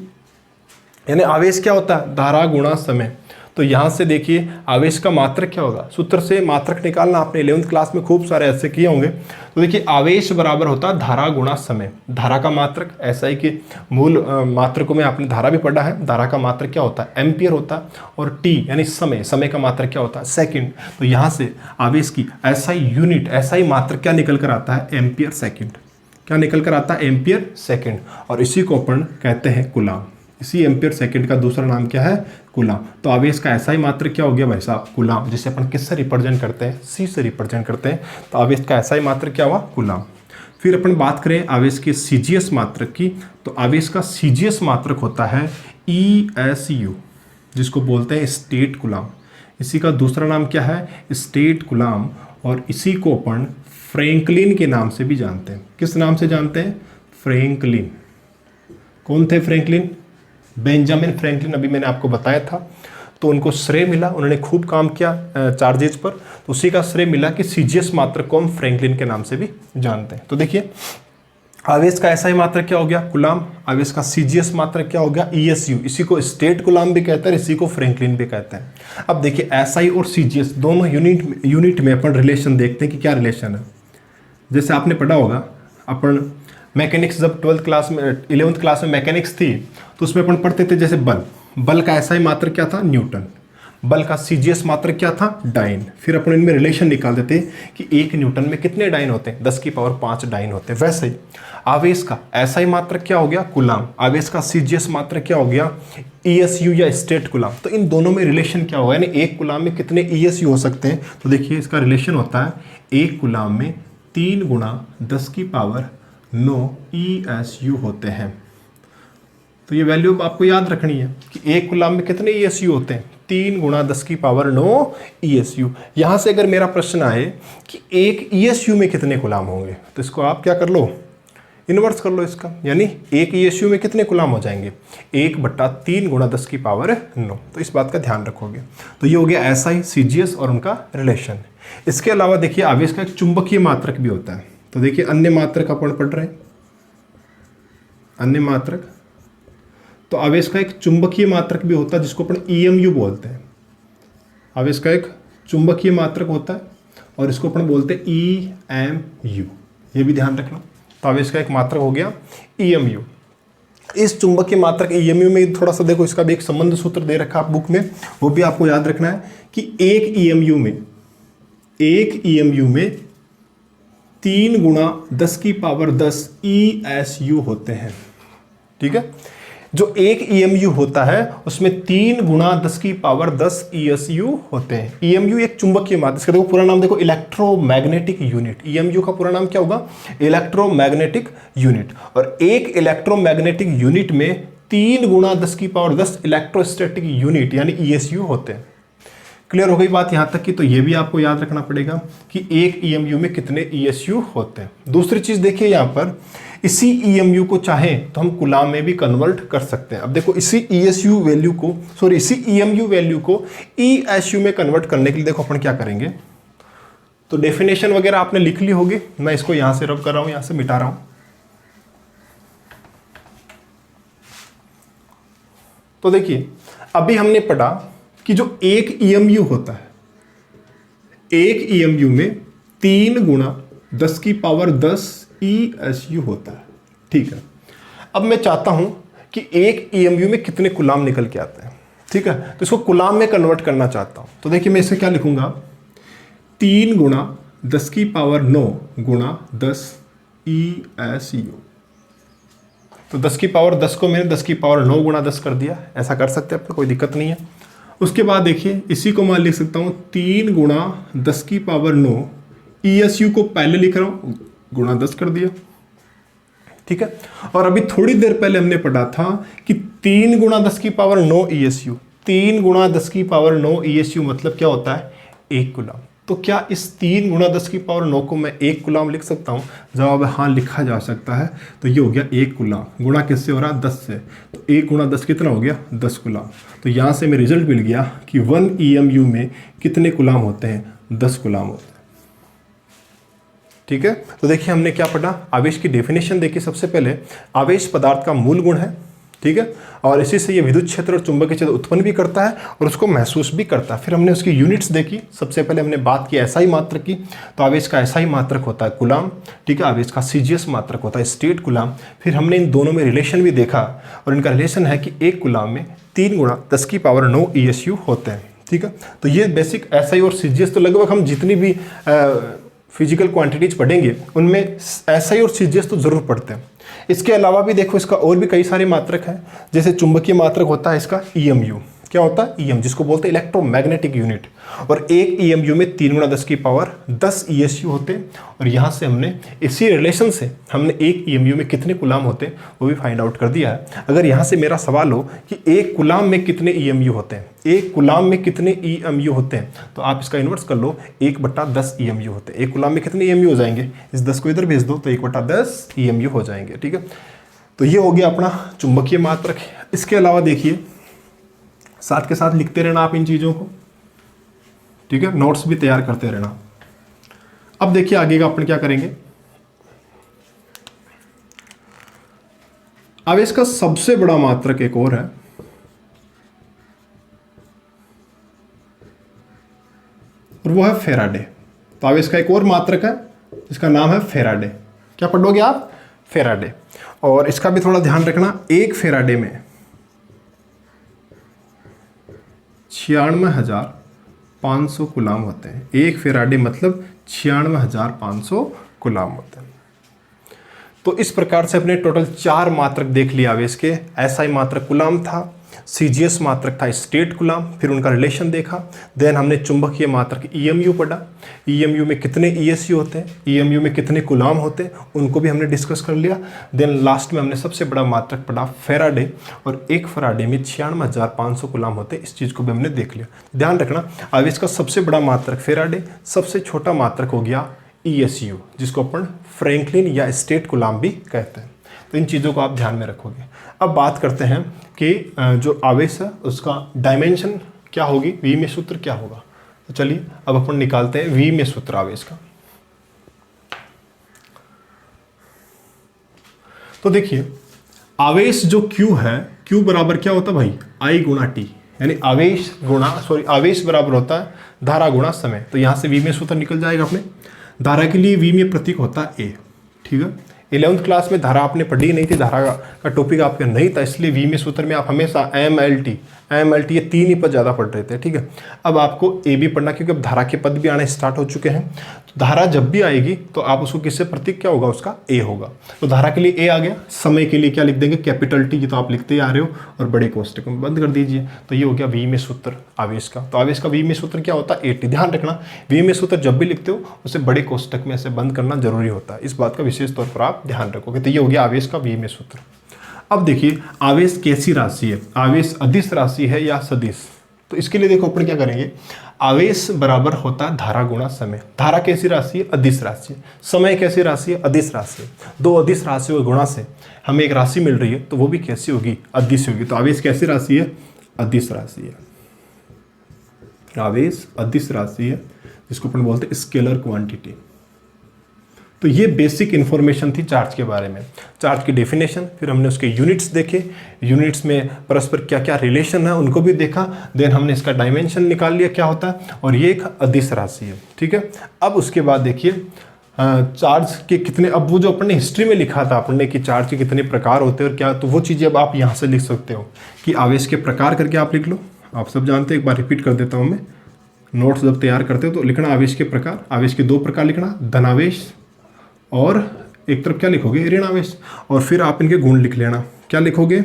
यानी आवेश क्या होता है, धारा गुणा समय। तो यहां से देखिए आवेश का मात्रक क्या होगा, सूत्र से मात्रक निकालना आपने 11th क्लास में खूब सारे ऐसे किए होंगे। तो देखिए आवेश बराबर होता है धारा गुणा समय। धारा का मात्रक एसआई के मूल मात्रकों में आपने धारा भी पढ़ा है। धारा का मात्रक क्या होता है, एम्पियर होता है, और टी यानी समय, समय का मात्रक क्या होता है, सेकंड। तो यहाँ से आवेश की एसआई यूनिट, एसआई मात्रक क्या निकल कर आता है, एम्पियर सेकेंड। क्या निकल कर आता है, एम्पियर सेकेंड। और इसी को अपन कहते हैं कूलाम। इसी एम्पियर सेकंड का दूसरा नाम क्या है, कूलाम। तो आवेश का ऐसा ही मात्रक क्या हो गया भाई साहब, कूलाम, जिसे अपन किससे रिप्रेजेंट करते हैं, सी से रिप्रेजेंट करते हैं। तो आवेश का ऐसा ही मात्रक क्या हुआ, कूलाम। फिर अपन बात करें आवेश के सीजीएस मात्रक की, तो आवेश का सीजीएस मात्रक होता है ESU, जिसको बोलते हैं स्टेट कूलाम। इसी का दूसरा नाम क्या है, स्टेट कूलाम। और इसी को अपन फ्रैंकलिन के नाम से भी जानते हैं। किस नाम से जानते हैं, फ्रैंकलिन। कौन थे फ्रैंकलिन, बेंजामिन फ्रैंकलिन, अभी मैंने आपको बताया था। तो उनको श्रेय मिला, उन्होंने खूब काम किया चार्जेज पर, तो उसी का श्रेय मिला कि सीजीएस मात्रक को हम फ्रैंकलिन के नाम से भी जानते हैं। तो देखिए आवेश का ऐसा ही मात्रक क्या हो गया, कूलाम। आवेश का सीजीएस मात्रक क्या हो गया, ESU। इसी को स्टेट कूलाम भी कहते हैं, इसी को फ्रैंकलिन भी कहते हैं। अब देखिए एसआई और सीजीएस दोनों यूनिट में अपन रिलेशन देखते हैं कि क्या रिलेशन है। जैसे आपने पढ़ा होगा, अपन मैकेनिक्स जब 12th क्लास में 11th क्लास में मैकेनिक्स थी तो उसमें अपन पढ़ते थे जैसे बल का ऐसा ही मात्रक क्या था, न्यूटन। बल का सीजीएस मात्रक क्या था, डाइन। फिर अपन इनमें रिलेशन निकाल देते कि 1 न्यूटन में कितने डाइन होते हैं, 10 की पावर 5 डाइन होते हैं। वैसे ही आवेश का ऐसा ही मात्रक क्या हो गया, कूलाम। आवेश का सीजीएस मात्रक क्या हो गया, ESU या स्टेट कूलाम। तो इन दोनों में रिलेशन क्या होगा, यानी 1 कूलाम में कितने ESU हो सकते हैं। तो देखिए इसका रिलेशन होता है 1 कूलाम में 3 गुणा 10 की पावर 9 ESU होते हैं। तो ये वैल्यू आपको याद रखनी है कि 1 कूलाम में कितने ESU होते हैं, 3 गुणा 10 की पावर 9 ESU। यहां से अगर मेरा प्रश्न आए कि 1 ESU में कितने कूलाम होंगे, तो इसको आप क्या कर लो, इन्वर्स कर लो इसका, यानी 1 ESU में कितने कूलाम हो जाएंगे, 1/3 गुणा 10 की पावर 9। तो इस बात का ध्यान रखोगे। तो ये हो गया SI, CGS और उनका रिलेशन। इसके अलावा देखिए आवेश का एक चुंबकीय मात्रक भी होता है। तो देखिए अन्य मात्रक अपन पढ़ रहे हैं, अन्य मात्रक। तो आवेश का एक चुंबकीय मात्रक भी होता है जिसको अपन EMU बोलते हैं। आवेश का एक चुंबकीय मात्रक होता है और इसको अपन बोलते हैं EMU, ये भी ध्यान रखना। तो आवेश का एक मात्रक हो गया EMU। इस चुंबकीय मात्रक EMU में थोड़ा सा देखो, इसका भी एक संबंध सूत्र दे रखा है बुक में, वो भी आपको याद रखना है कि एक EMU में 3 गुणा 10 की पावर 10 ESU होते हैं। ठीक है, जो एक EMU होता है उसमें 3 गुणा 10 की पावर 10 ESU होते हैं। EMU एक चुंबकीय मात्रक, इसका देखो पूरा नाम देखो, इलेक्ट्रोमैग्नेटिक यूनिट। EMU का पूरा नाम क्या होगा, इलेक्ट्रोमैग्नेटिक यूनिट। और एक इलेक्ट्रोमैग्नेटिक यूनिट में 3 गुणा 10 की पावर 10 इलेक्ट्रोस्टैटिक यूनिट यानी ESU होते हैं। क्लियर हो गई बात यहां तक की। तो ये भी आपको याद रखना पड़ेगा कि एक EMU में कितने ESU होते हैं। दूसरी चीज देखिए यहां पर, इसी EMU को चाहें तो हम कूलाम में भी कन्वर्ट कर सकते हैं। अब देखो इसी ESU वैल्यू को, सॉरी इसी EMU वैल्यू को ESU में कन्वर्ट करने के लिए देखो अपन क्या करेंगे। तो डेफिनेशन वगैरह आपने लिख ली होगी, मैं इसको यहां से रब कर रहा हूं, यहां से मिटा रहा हूं। तो देखिए अभी हमने पढ़ा कि जो एक EMU होता है, एक EMU में 3 गुणा 10 की पावर 10 ESU होता है। ठीक है, अब मैं चाहता हूं कि एक EMU में कितने कूलाम निकल के आते हैं। ठीक है, तो इसको कूलाम में कन्वर्ट करना चाहता हूं। तो देखिए मैं इसे क्या लिखूंगा, 3 गुणा 10 की पावर 9 गुणा 10 ESU। तो 10 की पावर 10 को मैंने 10 की पावर 9 गुणा 10 कर दिया, ऐसा कर सकते हैं, कोई दिक्कत नहीं है। उसके बाद देखिए इसी को मैं लिख सकता हूँ 3 गुणा 10 की पावर 9, ESU को पहले लिख रहा हूँ, गुणा 10 कर दिया। ठीक है, और अभी थोड़ी देर पहले हमने पढ़ा था कि 3 गुणा 10 की पावर 9 ESU, 3 गुणा 10 की पावर 9 ESU मतलब क्या होता है, 1 कूलाम। तो क्या इस 3 गुणा 10 की पावर 9 को मैं 1 कूलाम लिख सकता हूँ? जवाब है हाँ, लिखा जा सकता है। तो ये हो गया 1 कूलाम। गुणा किससे हो रहा है, 10 से। तो 1 गुणा 10 कितना हो गया, 10 कूलाम। तो यहाँ से हमें रिजल्ट मिल गया कि 1 EMU में कितने कूलाम होते हैं, 10 कूलाम होते हैं। ठीक है, तो देखिए हमने क्या पढ़ा, आवेश की डेफिनेशन देखी। सबसे पहले आवेश पदार्थ का मूल गुण है। ठीक है, और इसी से ये विद्युत क्षेत्र और चुंबकीय क्षेत्र उत्पन्न भी करता है और उसको महसूस भी करता है। फिर हमने उसकी यूनिट्स देखी। सबसे पहले हमने बात की एसआई मात्रक की। तो आवेश का एसआई मात्रक होता है कूलाम। ठीक है, आवेश का सीजीएस मात्रक होता है स्टेट कूलाम। फिर हमने इन दोनों में रिलेशन भी देखा और इनका रिलेशन है कि 1 कूलाम में 3 गुणा 10 की पावर 9 ESU होते हैं। ठीक है, तो ये बेसिक एसआई और सीजीएस तो लगभग हम जितनी भी फिजिकल क्वांटिटीज पढ़ेंगे उनमें एसआई और सीजीएस तो जरूर पढ़ते हैं। इसके अलावा भी देखो इसका और भी कई सारे मात्रक हैं। जैसे चुंबकीय मात्रक होता है इसका EMU। क्या होता है, EM, जिसको बोलते हैं इलेक्ट्रोमैग्नेटिक यूनिट। और एक EMU में 3 गुणा 10 की पावर 10 ESU होते हैं। और यहाँ से हमने इसी रिलेशन से हमने एक EMU में कितने कूलाम होते हैं वो भी फाइंड आउट कर दिया है। अगर यहाँ से मेरा सवाल हो कि एक कूलाम में कितने EMU होते हैं, एक कूलाम में कितने EMU होते हैं, तो आप इसका इन्वर्स कर लो, 1/10 EMU होते हैं। एक कूलाम में कितने EMU हो जाएंगे, इस 10 को इधर भेज दो तो 1/10 EMU हो जाएंगे। ठीक है, तो ये हो गया अपना चुंबकीय मात्रक। इसके अलावा देखिए साथ के साथ लिखते रहना आप इन चीज़ों को। ठीक है, नोट्स भी तैयार करते रहना। अब देखिए आगे का अपन क्या करेंगे। आवेश का सबसे बड़ा मात्रक एक और है, और वो है फेराडे। तो आवेश का एक और मात्रक है जिसका नाम है फेराडे। क्या पढ़ोगे आप, फेराडे। और इसका भी थोड़ा ध्यान रखना, एक फेराडे में 96,500 कूलाम होते हैं। एक फेराडे मतलब 96,500 कूलाम होते हैं। तो इस प्रकार से अपने टोटल 4 मात्रक देख लिया आवेश के। एसआई मात्रक कूलाम था, सीजीएस मात्रक था स्टेट कूलाम, फिर उनका रिलेशन देखा। देन हमने चुंबकीय मात्रक EMU पढ़ा, EMU में कितने ESU होते हैं, EMU में कितने कूलाम होते हैं, उनको भी हमने डिस्कस कर लिया। देन लास्ट में हमने सबसे बड़ा मात्रक पढ़ा फेराडे, और एक फेराडे में 96,500 कूलाम होते हैं। इस चीज़ को भी हमने देख लिया। ध्यान रखना, आवेश का सबसे बड़ा मात्रक फेराडे, सबसे छोटा मात्रक हो गया ESU, जिसको अपन फ्रैंकलिन या स्टेट कूलाम भी कहते हैं। तो इन चीज़ों को आप ध्यान में रखोगे। अब बात करते हैं कि जो आवेश है उसका डायमेंशन क्या होगी, V में सूत्र क्या होगा। तो चलिए अब अपन निकालते हैं V में सूत्र आवेश का। तो देखिए आवेश जो Q है, Q बराबर क्या होता है भाई, I गुणा T, यानी आवेश बराबर होता है धारा गुणा समय। तो यहाँ से V में सूत्र निकल जाएगा अपने। धारा के लिए V में प्रतीक होता है A। ठीक है, 11th क्लास में धारा आपने पढ़ी नहीं थी, धारा का टॉपिक आपका नहीं था, इसलिए V में सूत्र में आप हमेशा MLT ये 3 ही पद ज़्यादा पढ़ रहे थे। ठीक है, अब आपको A भी पढ़ना, क्योंकि अब धारा के पद भी आने स्टार्ट हो चुके हैं। तो धारा जब भी आएगी तो आप उसको किससे प्रतीक क्या होगा, उसका A होगा। तो धारा के लिए A आ गया। समय के लिए क्या लिख देंगे, कैपिटल T, ये तो आप लिखते ही आ रहे हो, और बड़े कोष्टक में बंद कर दीजिए। तो ये हो गया V में सूत्र आवेश का। तो आवेश का V में सूत्र क्या होता है, AT। ध्यान रखना, V में सूत्र जब भी लिखते हो उसे बड़े कोष्टक में ऐसे बंद करना जरूरी होता है। इस बात का विशेष तौर पर आप ध्यान रखोगे। तो ये हो गया आवेश का V में सूत्र। अब देखिए आवेश कैसी राशि है, आवेश अदिश राशि है या सदिश। तो इसके लिए देखो अपन क्या करेंगे, आवेश बराबर होता है धारा गुणा समय। धारा कैसी राशि है, अदिश राशि है। समय कैसी राशि है, अदिश राशि है। दो अदिश राशियों के गुणा से हमें एक राशि मिल रही है, तो वो भी कैसी होगी, अदिश होगी। तो आवेश कैसी राशि है, अदिश राशि है। आवेश अदिश राशि है, जिसको अपन बोलते हैं स्केलर क्वांटिटी। तो ये बेसिक इन्फॉर्मेशन थी चार्ज के बारे में, चार्ज की डेफिनेशन, फिर हमने उसके यूनिट्स देखे, यूनिट्स में परस्पर क्या क्या रिलेशन है उनको भी देखा, देन हमने इसका डायमेंशन निकाल लिया क्या होता है, और ये एक अदिश राशि है, ठीक है। अब उसके बाद देखिए चार्ज के कितने, अब वो जो अपने हिस्ट्री में लिखा था आपने कि चार्ज के कितने प्रकार होते हैं और क्या, तो वो चीज़ें अब आप यहाँ से लिख सकते हो कि आवेश के प्रकार करके आप लिख लो। आप सब जानते हैं, एक बार रिपीट कर देता हूँ मैं, नोट्स जब तैयार करते हो तो लिखना आवेश के प्रकार, आवेश के 2 प्रकार लिखना, धनावेश और एक तरफ क्या लिखोगे, ऋण आवेश, और फिर आप इनके गुण लिख लेना। क्या लिखोगे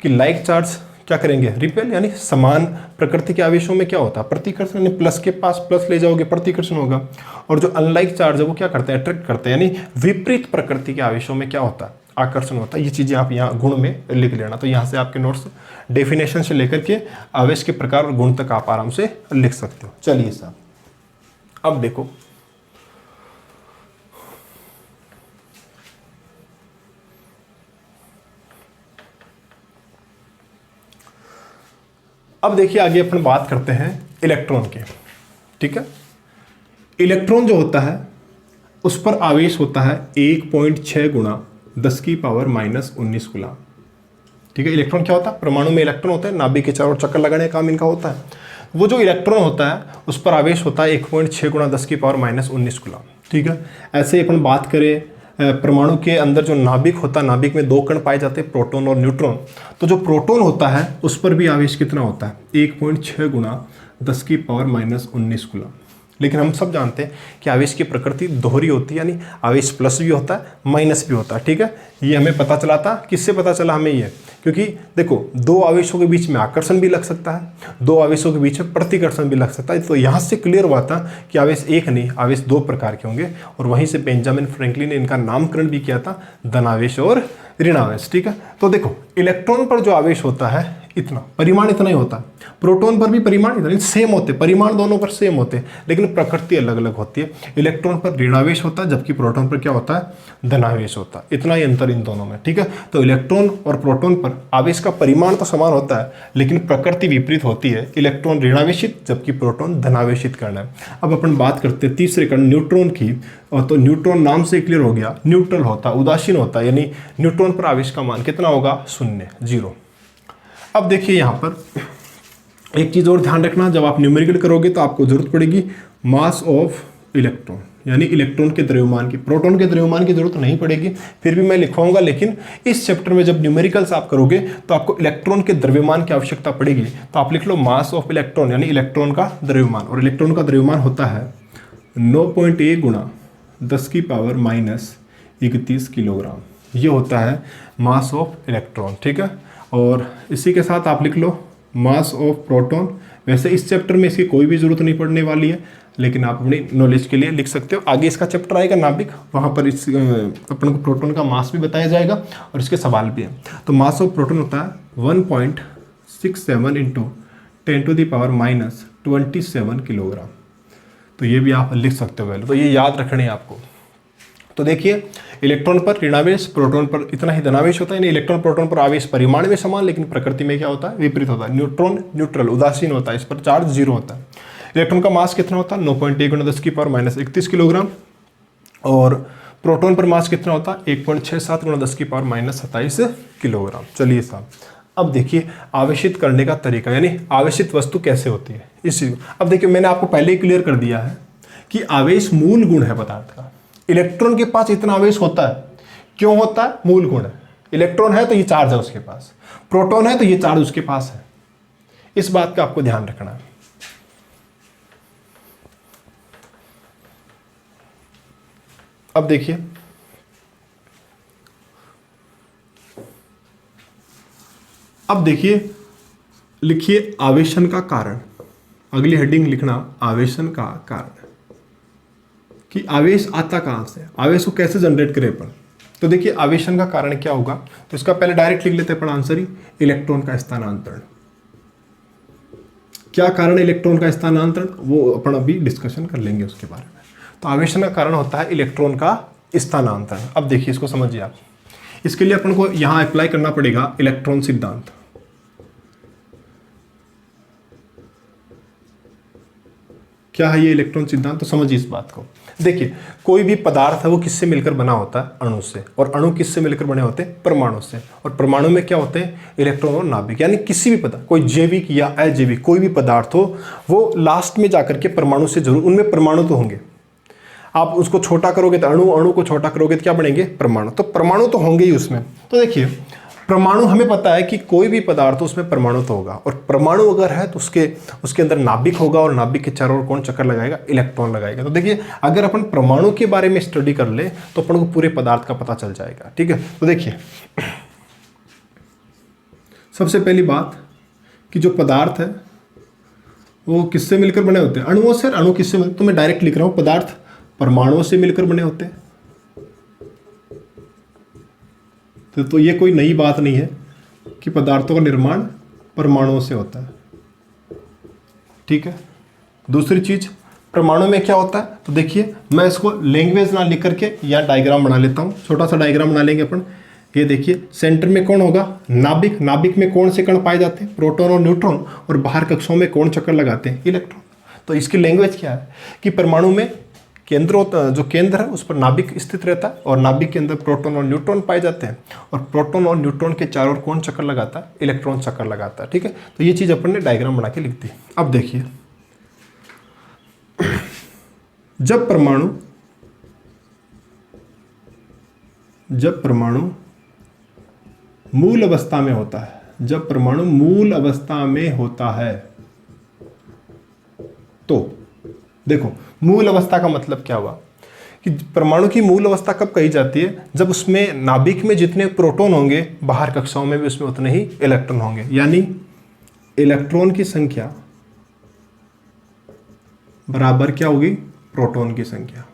कि लाइक चार्ज क्या करेंगे, रिपेल, यानी समान प्रकृति के आवेशों में क्या होता है, प्रतिकर्षण, यानी प्लस के पास प्लस ले जाओगे प्रतिकर्षण होगा, और जो अनलाइक चार्ज है वो क्या करते हैं, अट्रैक्ट करते हैं, यानी विपरीत प्रकृति के आवेशों में क्या होता है, आकर्षण होता है। ये चीज़ें आप यहाँ गुण में लिख लेना। तो यहाँ से आपके नोट्स डेफिनेशन से लेकर के आवेश के प्रकार और गुण तक आप आराम से लिख सकते हो। चलिए साहब, अब देखो अब देखिए आगे अपन बात करते हैं इलेक्ट्रॉन के, ठीक है। इलेक्ट्रॉन जो होता है उस पर आवेश होता है 1.6 गुणा 10 की पावर -19 गुना, ठीक है। इलेक्ट्रॉन क्या होता है, परमाणु में इलेक्ट्रॉन होता है, नाभिक के चारों चक्कर लगाने का काम इनका होता है। वो जो इलेक्ट्रॉन होता है उस पर आवेश होता है 1.6 गुणा 10 की पावर -19 गुना, ठीक है। ऐसे ही अपन बात करें परमाणु के अंदर जो नाभिक होता है, नाभिक में 2 कण पाए जाते हैं, प्रोटॉन और न्यूट्रॉन। तो जो प्रोटॉन होता है उस पर भी आवेश कितना होता है, 1.6 गुणा 10 की पावर -19 गुना। लेकिन हम सब जानते हैं कि आवेश की प्रकृति दोहरी होती है, यानी आवेश प्लस भी होता है माइनस भी होता है, ठीक है। ये हमें पता चला था, किससे पता चला हमें ये, क्योंकि देखो 2 आवेशों के बीच में आकर्षण भी लग सकता है, 2 आवेशों के बीच में प्रतिकर्षण भी लग सकता है। तो यहाँ से क्लियर हुआ था कि आवेश एक नहीं, आवेश 2 प्रकार के होंगे, और वहीं से बेंजामिन फ्रैंकलिन ने इनका नामकरण भी किया था, धनावेश और ऋणावेश, ठीक है। तो देखो इलेक्ट्रॉन पर जो आवेश होता है इतना, परिमाण इतना ही होता है, प्रोटॉन पर भी परिमाण इतना, सेम होते, परिमाण दोनों पर सेम होते हैं, लेकिन प्रकृति अलग अलग होती है। इलेक्ट्रॉन पर ऋणावेश होता है जबकि प्रोटॉन पर क्या होता है, धनावेश होता है। इतना ही अंतर इन दोनों में, ठीक है। तो इलेक्ट्रॉन और प्रोटॉन पर आवेश का परिमाण तो समान होता है, लेकिन प्रकृति विपरीत होती है, इलेक्ट्रॉन ऋणावेशित जबकि प्रोटॉन धनावेशित करना है। अब अपन बात करते हैं तीसरे कण न्यूट्रॉन की, और तो न्यूट्रॉन नाम से क्लियर हो गया, न्यूट्रल होता है, उदासीन होता है, यानी न्यूट्रॉन पर आवेश का मान कितना होगा, 0, 0। अब देखिए यहाँ पर एक चीज़ और ध्यान रखना, जब आप न्यूमेरिकल करोगे तो आपको जरूरत पड़ेगी मास ऑफ इलेक्ट्रॉन, यानी इलेक्ट्रॉन के द्रव्यमान की। प्रोटॉन के द्रव्यमान की जरूरत नहीं पड़ेगी, फिर भी मैं लिखवाऊंगा, लेकिन इस चैप्टर में जब न्यूमेरिकल्स आप करोगे तो आपको इलेक्ट्रॉन के द्रव्यमान की आवश्यकता पड़ेगी। तो आप लिख लो मास ऑफ इलेक्ट्रॉन, यानी इलेक्ट्रॉन का द्रव्यमान, और इलेक्ट्रॉन का द्रव्यमान होता है 9.1 गुणा 10 की पावर -31 किलोग्राम। ये होता है मास ऑफ इलेक्ट्रॉन, ठीक है। और इसी के साथ आप लिख लो मास ऑफ प्रोटॉन। वैसे इस चैप्टर में इसकी कोई भी जरूरत नहीं पड़ने वाली है, लेकिन आप अपनी नॉलेज के लिए लिख सकते हो। आगे इसका चैप्टर आएगा नाभिक, वहाँ पर इस अपन को प्रोटॉन का मास भी बताया जाएगा और इसके सवाल भी हैं। तो मास ऑफ प्रोटॉन होता है 1.67 इंटू 10⁻27 किलोग्राम। तो ये भी आप लिख सकते हो वैल्यू, तो ये याद रखने हैं आपको। तो देखिए इलेक्ट्रॉन पर ऋणावेश, प्रोटॉन पर इतना ही धनावेश होता है, यानी इलेक्ट्रॉन प्रोटॉन पर आवेश परिमाण में समान, लेकिन प्रकृति में क्या होता है, विपरीत होता है। न्यूट्रॉन न्यूट्रल, उदासीन होता है, इस पर चार्ज 0 होता है। इलेक्ट्रॉन का मास कितना होता है, 9.1 गुणा 10 की पावर -31 किलोग्राम, और प्रोटॉन पर मास कितना होता है, 1.67 गुणा 10 की पावर -27 किलोग्राम। चलिए साहब, अब देखिए आवेशित करने का तरीका, यानी आवेशित वस्तु कैसे होती है इस। अब देखिए मैंने आपको पहले ही क्लियर कर दिया है कि आवेश मूल गुण है पदार्थ का। इलेक्ट्रॉन के पास इतना आवेश होता है, क्यों होता है, मूल गुण है। इलेक्ट्रॉन है तो ये चार्ज है उसके पास, प्रोटॉन है तो ये चार्ज उसके पास है। इस बात का आपको ध्यान रखना है। अब देखिए लिखिए आवेशन का कारण। अगली हेडिंग लिखना आवेशन का कारण, कि आवेश आता कहां से, आवेश को कैसे जनरेट करें अपन। तो देखिए आवेशन का कारण क्या होगा, तो इसका पहले डायरेक्ट लिख लेते हैं अपन आंसर ही, इलेक्ट्रॉन का स्थानांतरण। क्या कारण है इलेक्ट्रॉन का स्थानांतरण, वो अपन अभी डिस्कशन कर लेंगे उसके बारे में। तो आवेशन का कारण होता है इलेक्ट्रॉन का स्थानांतरण। अब देखिए इसको समझिए आप, इसके लिए अपन को यहां अप्लाई करना पड़ेगा इलेक्ट्रॉन सिद्धांत। क्या है ये इलेक्ट्रॉन सिद्धांत, तो समझिए इस बात को। देखिए कोई भी पदार्थ है वो किससे मिलकर बना होता है, अणु से, और अणु किससे मिलकर बने होते हैं, परमाणु से, और परमाणु में क्या होते हैं, इलेक्ट्रॉन और नाभिक। यानी किसी भी पदार्थ, कोई जैविक या अजैविक कोई भी पदार्थ हो, वो लास्ट में जाकर के परमाणु से जरूर, उनमें परमाणु तो होंगे। आप उसको छोटा करोगे तो अणु, अणु को छोटा करोगे तो क्या बनेंगे, परमाणु। तो परमाणु तो होंगे ही उसमें। तो देखिए परमाणु, हमें पता है कि कोई भी पदार्थ हो उसमें परमाणु तो होगा, और परमाणु अगर है तो उसके अंदर नाभिक होगा, और नाभिक के चारों ओर कौन चक्कर लगाएगा, इलेक्ट्रॉन लगाएगा। तो देखिए अगर अपन परमाणु के बारे में स्टडी कर ले तो अपन को पूरे पदार्थ का पता चल जाएगा। ठीक है, तो देखिए सबसे पहली बात कि जो पदार्थ है वो किससे मिलकर बने होते हैं, अणुओं से। अणु किससे मिलकर, तो मैं डायरेक्ट लिख रहा हूं, पदार्थ परमाणुओं से मिलकर बने होते हैं। तो ये कोई नई बात नहीं है कि पदार्थों का निर्माण परमाणुओं से होता है। ठीक है, दूसरी चीज परमाणु में क्या होता है, तो देखिए मैं इसको लैंग्वेज ना लिख करके या डायग्राम बना लेता हूं। छोटा सा डायग्राम बना लेंगे अपन। ये देखिए सेंटर में कौन होगा, नाभिक। नाभिक में कौन से कण पाए जाते हैं, प्रोटॉन और न्यूट्रॉन, और बाहर कक्षों में कौन चक्कर लगाते हैं, इलेक्ट्रॉन। तो इसकी लैंग्वेज क्या है कि परमाणु में केंद्र होता, जो केंद्र है उस पर नाभिक स्थित रहता है, और नाभिक के अंदर प्रोटॉन और न्यूट्रॉन पाए जाते हैं, और प्रोटॉन और न्यूट्रॉन के चारों ओर कौन चक्कर लगाता है, इलेक्ट्रॉन चक्कर लगाता है। ठीक है, तो ये चीज अपन ने डायग्राम बना के लिख दी। अब देखिए जब परमाणु मूल अवस्था में होता है, जब परमाणु मूल अवस्था में होता है, तो देखो मूल अवस्था का मतलब क्या हुआ कि परमाणु की मूल अवस्था कब कही जाती है, जब उसमें नाभिक में जितने प्रोटॉन होंगे बाहर कक्षाओं में भी उसमें उतने ही इलेक्ट्रॉन होंगे। यानी इलेक्ट्रॉन की संख्या बराबर क्या होगी, प्रोटॉन की संख्या।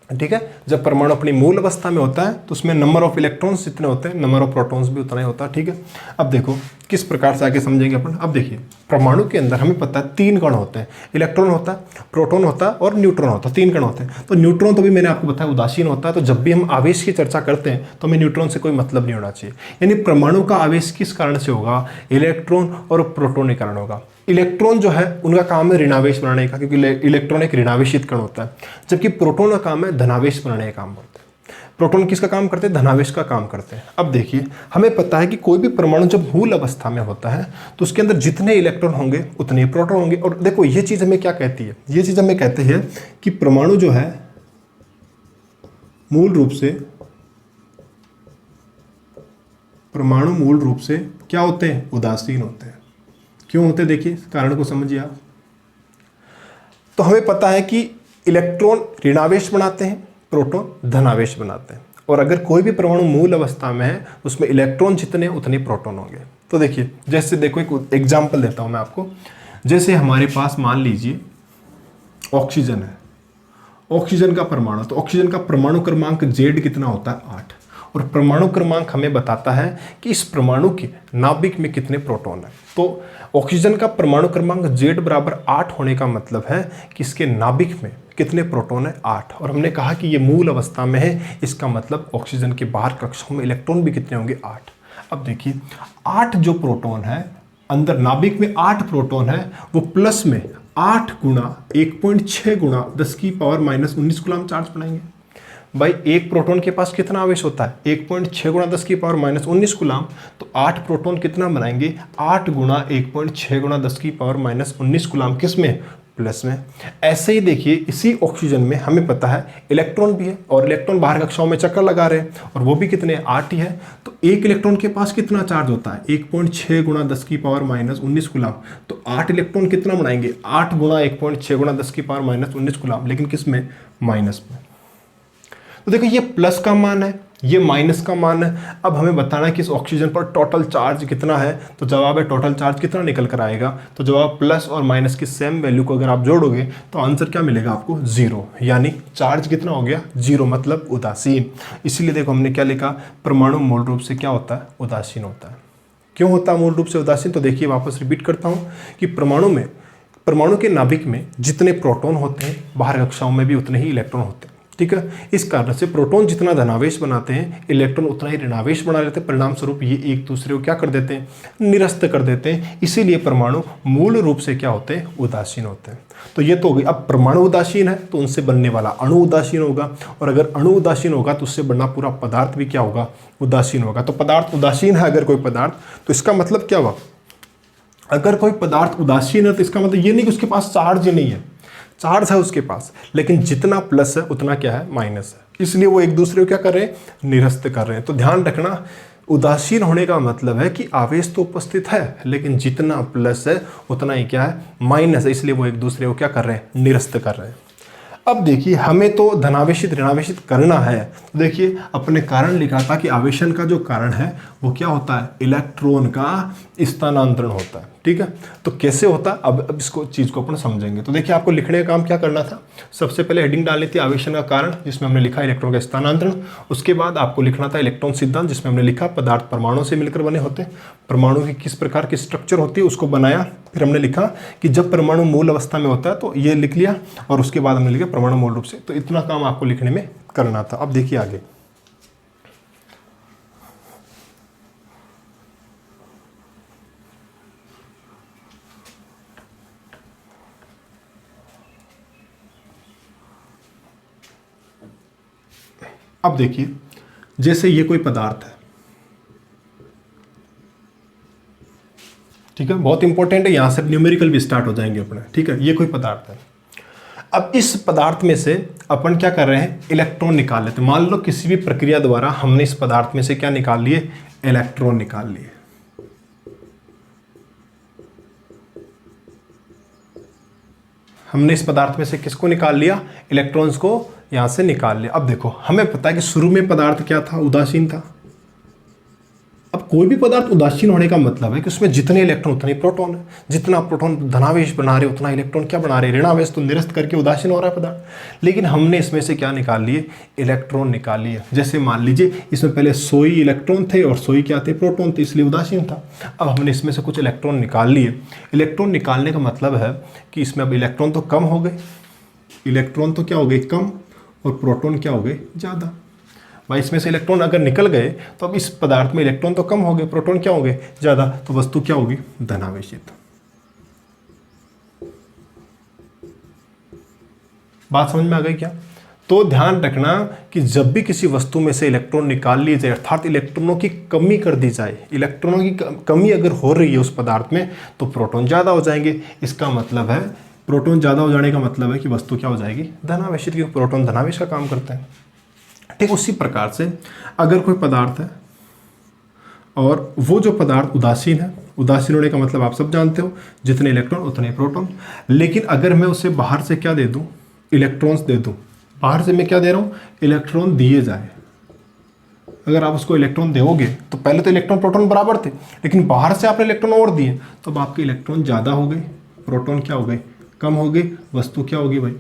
ठीक है, जब परमाणु अपनी मूल अवस्था में होता है तो उसमें नंबर ऑफ इलेक्ट्रॉन्स जितने होते हैं, नंबर ऑफ प्रोटॉन्स भी उतना ही होता है। ठीक है, अब देखो किस प्रकार से आगे समझेंगे अपन। अब देखिए परमाणु के अंदर हमें पता है 3 कण होते हैं, इलेक्ट्रॉन होता है, प्रोटॉन होता है और न्यूट्रॉन होता है। 3 कण होते हैं। तो न्यूट्रॉन तो भी मैंने आपको बताया उदासीन होता है। तो जब भी हम आवेश की चर्चा करते हैं तो हमें न्यूट्रॉन से कोई मतलब नहीं होना चाहिए। यानी परमाणु का आवेश किस कारण से होगा, इलेक्ट्रॉन और प्रोटॉन के कारण होगा। इलेक्ट्रॉन जो है उनका काम है ऋणावेश बनाने का, क्योंकि इलेक्ट्रॉन एक ऋणावेशित कण होता है, जबकि प्रोटॉन का काम है धनावेश बनाने का काम होता है। प्रोटॉन किसका काम करते हैं, धनावेश का काम करते हैं। अब देखिए हमें पता है कि कोई भी परमाणु जब मूल अवस्था में होता है तो उसके अंदर जितने इलेक्ट्रॉन होंगे उतने प्रोटॉन होंगे। और देखो ये चीज हमें क्या कहती है, ये चीज हमें कहते हैं कि परमाणु जो है मूल रूप से क्या होते हैं, उदासीन होते हैं। क्यों होते हैं, देखिए कारण को समझिए आप। तो हमें पता है कि इलेक्ट्रॉन ऋणावेश बनाते हैं, प्रोटॉन धनावेश बनाते हैं, और अगर कोई भी परमाणु मूल अवस्था में है उसमें इलेक्ट्रॉन जितने उतने प्रोटॉन होंगे। तो देखिए जैसे देखो एक एग्जांपल देता हूं मैं आपको। जैसे हमारे पास मान लीजिए ऑक्सीजन है, ऑक्सीजन का परमाणु, तो ऑक्सीजन का परमाणु क्रमांक Z कितना होता है, 8। और परमाणु क्रमांक हमें बताता है कि इस परमाणु के नाभिक में कितने प्रोटॉन है। तो ऑक्सीजन का परमाणु क्रमांक Z बराबर 8 होने का मतलब है कि इसके नाभिक में कितने प्रोटॉन है, 8। और हमने कहा कि ये मूल अवस्था में है, इसका मतलब ऑक्सीजन के बाहर कक्षों में इलेक्ट्रॉन भी कितने होंगे, 8। अब देखिए 8 जो प्रोटॉन है अंदर नाभिक में 8 प्रोटॉन है, वो प्लस में 8 गुणा 1.6 गुणा 10⁻⁻19 कूलम चार्ज बनाएंगे। भाई एक प्रोटॉन के पास कितना आवेश होता है, 1.6 गुणा 10⁻⁻19 कूलम। तो 8 प्रोटॉन कितना बनाएंगे, 8 गुणा 1.6 गुणा 10⁻⁻19 कूलम, किस में, प्लस में। ऐसे ही देखिए इसी ऑक्सीजन में हमें पता है इलेक्ट्रॉन भी है, और इलेक्ट्रॉन बाहर कक्षाओं में चक्कर लगा रहे हैं, और वो भी कितने, 8 ही है। तो एक इलेक्ट्रॉन के पास कितना चार्ज होता है, 1.6 गुणा 10⁻⁻19 कूलम। तो 8 इलेक्ट्रॉन कितना बनाएंगे, 8 गुणा 1.6 गुणा 10⁻⁻19 कूलम, लेकिन किस में, माइनस में। तो देखो ये प्लस का मान है, ये माइनस का मान है। अब हमें बताना है कि इस ऑक्सीजन पर टोटल चार्ज कितना है। तो जवाब है टोटल चार्ज कितना निकल कर आएगा, तो जवाब प्लस और माइनस की सेम वैल्यू को अगर आप जोड़ोगे तो आंसर क्या मिलेगा आपको, 0। यानी चार्ज कितना हो गया, 0, मतलब उदासीन। इसीलिए देखो हमने क्या लिखा, परमाणु मूल रूप से क्या होता है, उदासीन होता है। क्यों होता है मूल रूप से उदासीन, तो देखिए वापस रिपीट करता हूँ कि परमाणु के नाभिक में जितने प्रोटॉन होते हैं बाहर कक्षाओं में भी उतने ही इलेक्ट्रॉन होते हैं। ठीक है। इस कारण से प्रोटॉन जितना धनावेश बनाते हैं, इलेक्ट्रॉन उतना ही ऋणावेश बना लेते हैं। परिणाम स्वरूप ये एक दूसरे को क्या कर देते हैं, निरस्त कर देते हैं। इसीलिए परमाणु मूल रूप से क्या होते हैं, उदासीन होते हैं। तो ये तो हो गई। अब परमाणु उदासीन है तो उनसे बनने वाला अणु उदासीन होगा, और अगर अणु उदासीन होगा तो उससे बनना पूरा पदार्थ भी क्या होगा, उदासीन होगा। तो पदार्थ उदासीन है अगर कोई पदार्थ, तो इसका मतलब क्या हुआ, अगर कोई पदार्थ उदासीन है तो इसका मतलब ये नहीं कि उसके पास चार्ज नहीं है, चार्ज है उसके पास, लेकिन जितना प्लस है उतना क्या है, माइनस है। इसलिए वो एक दूसरे को क्या कर रहे हैं, निरस्त कर रहे हैं। तो ध्यान रखना, उदासीन होने का मतलब है कि आवेश तो उपस्थित है लेकिन जितना प्लस है उतना ही क्या है, माइनस है। इसलिए वो एक दूसरे को क्या कर रहे हैं, निरस्त कर रहे हैं। अब देखिए, हमें तो धनावेशित ऋणावेशित करना है। तो देखिए, अपने कारण लिखा था कि आवेशन का जो कारण है वो क्या होता है, इलेक्ट्रॉन का स्थानांतरण होता है। ठीक है, तो कैसे होता है, अब इसको चीज़ को अपन समझेंगे। तो देखिए, आपको लिखने का काम क्या करना था, सबसे पहले हेडिंग डालनी थी आवेशन का कारण, जिसमें हमने लिखा इलेक्ट्रॉन का स्थानांतरण। उसके बाद आपको लिखना था इलेक्ट्रॉन सिद्धांत, जिसमें हमने लिखा पदार्थ परमाणु से मिलकर बने होते हैं, परमाणु की किस प्रकार की स्ट्रक्चर होती है उसको बनाया। फिर हमने लिखा कि जब परमाणु मूल अवस्था में होता है तो ये लिख लिया, और उसके बाद हमने लिखा परमाणु मूल रूप से। तो इतना काम आपको लिखने में करना था। अब देखिए आगे, अब देखिए, जैसे ये कोई पदार्थ है, ठीक है, बहुत इंपॉर्टेंट है, यहां से न्यूमेरिकल भी स्टार्ट हो जाएंगे अपने। ठीक है, ये कोई पदार्थ है। अब इस पदार्थ में से अपन क्या कर रहे हैं, इलेक्ट्रॉन निकाल लेते हैं। मान लो किसी भी प्रक्रिया द्वारा हमने इस पदार्थ में से क्या निकाल लिए, इलेक्ट्रॉन निकाल लिए। हमने इस पदार्थ में से किसको निकाल लिया, इलेक्ट्रॉन्स को यहां से निकाल लिया। अब देखो, हमें पता है कि शुरू में पदार्थ क्या था, उदासीन था। अब कोई भी पदार्थ उदासीन होने का मतलब है कि उसमें जितने इलेक्ट्रॉन उतने प्रोटॉन है। जितना प्रोटॉन धनावेश बना रहे उतना इलेक्ट्रॉन क्या बना रहे, ऋणावेश, तो निरस्त करके उदासीन हो रहा है पदार्थ। लेकिन हमने इसमें से क्या निकाल लिए, इलेक्ट्रॉन निकाल लिए। जैसे मान लीजिए इसमें पहले 100 ही इलेक्ट्रॉन थे और 100 ही क्या थे, प्रोटॉन थे, इसलिए उदासीन था। अब हमने इसमें से कुछ इलेक्ट्रॉन निकाल लिए। इलेक्ट्रॉन निकालने का मतलब है कि इसमें अब इलेक्ट्रॉन तो कम हो गए, इलेक्ट्रॉन तो क्या हो गए, कम, और प्रोटॉन क्या हो गए, ज़्यादा। भाई इसमें से इलेक्ट्रॉन अगर निकल गए तो अब इस पदार्थ में इलेक्ट्रॉन तो कम हो गए, प्रोटॉन क्या हो गए, ज़्यादा, तो वस्तु क्या होगी, धनावेशित। बात समझ में आ गई क्या? तो ध्यान रखना कि जब भी किसी वस्तु में से इलेक्ट्रॉन निकाल लिए जाए, अर्थात इलेक्ट्रॉनों की कमी कर दी जाए, इलेक्ट्रॉनों की कमी अगर हो रही है उस पदार्थ में, तो प्रोटॉन ज़्यादा हो जाएंगे। इसका मतलब है, प्रोटॉन ज़्यादा हो जाने का मतलब है कि वस्तु क्या हो जाएगी, धनावेशित, क्योंकि प्रोटॉन धनावेश का काम करता है। ठीक उसी प्रकार से अगर कोई पदार्थ है और वो जो पदार्थ उदासीन है, उदासीन होने का मतलब आप सब जानते हो, जितने इलेक्ट्रॉन उतने प्रोटॉन। लेकिन अगर मैं उसे बाहर से क्या दे दूं, इलेक्ट्रॉन्स दे दूं, बाहर से मैं क्या दे रहा हूं, इलेक्ट्रॉन दिए जाए। अगर आप उसको इलेक्ट्रॉन दोगे तो पहले तो इलेक्ट्रॉन प्रोटॉन बराबर थे, लेकिन बाहर से आपने इलेक्ट्रॉन और दिए तो अब आपके इलेक्ट्रॉन ज़्यादा हो गए, प्रोटॉन क्या हो गए, कम हो गए, वस्तु क्या होगी भाई।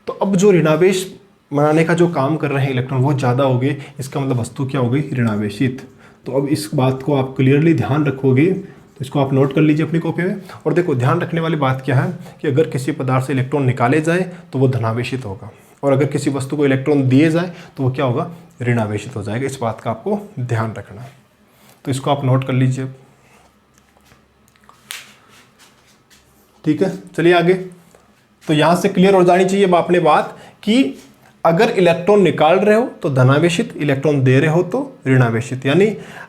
तो अब जो ऋणावेश बनाने का जो काम कर रहे हैं इलेक्ट्रॉन वो ज़्यादा हो गए, इसका मतलब वस्तु क्या हो गई, ऋणावेशित। तो अब इस बात को आप क्लियरली ध्यान रखोगे, तो इसको आप नोट कर लीजिए अपनी कॉपी में। और देखो, ध्यान रखने वाली बात क्या है कि अगर किसी पदार्थ से इलेक्ट्रॉन निकाले जाए तो वो धनावेशित होगा, और अगर किसी वस्तु को इलेक्ट्रॉन दिए जाए तो वो क्या होगा, ऋणावेशित हो जाएगा। इस बात का आपको ध्यान रखना है, तो इसको आप नोट कर लीजिए। ठीक है, चलिए आगे। तो यहाँ से क्लियर हो जानी चाहिए अपने बात कि अगर इलेक्ट्रॉन निकाल रहे हो तो धनावेशित, इलेक्ट्रॉन दे रहे हो तो ऋणावेशित। यानी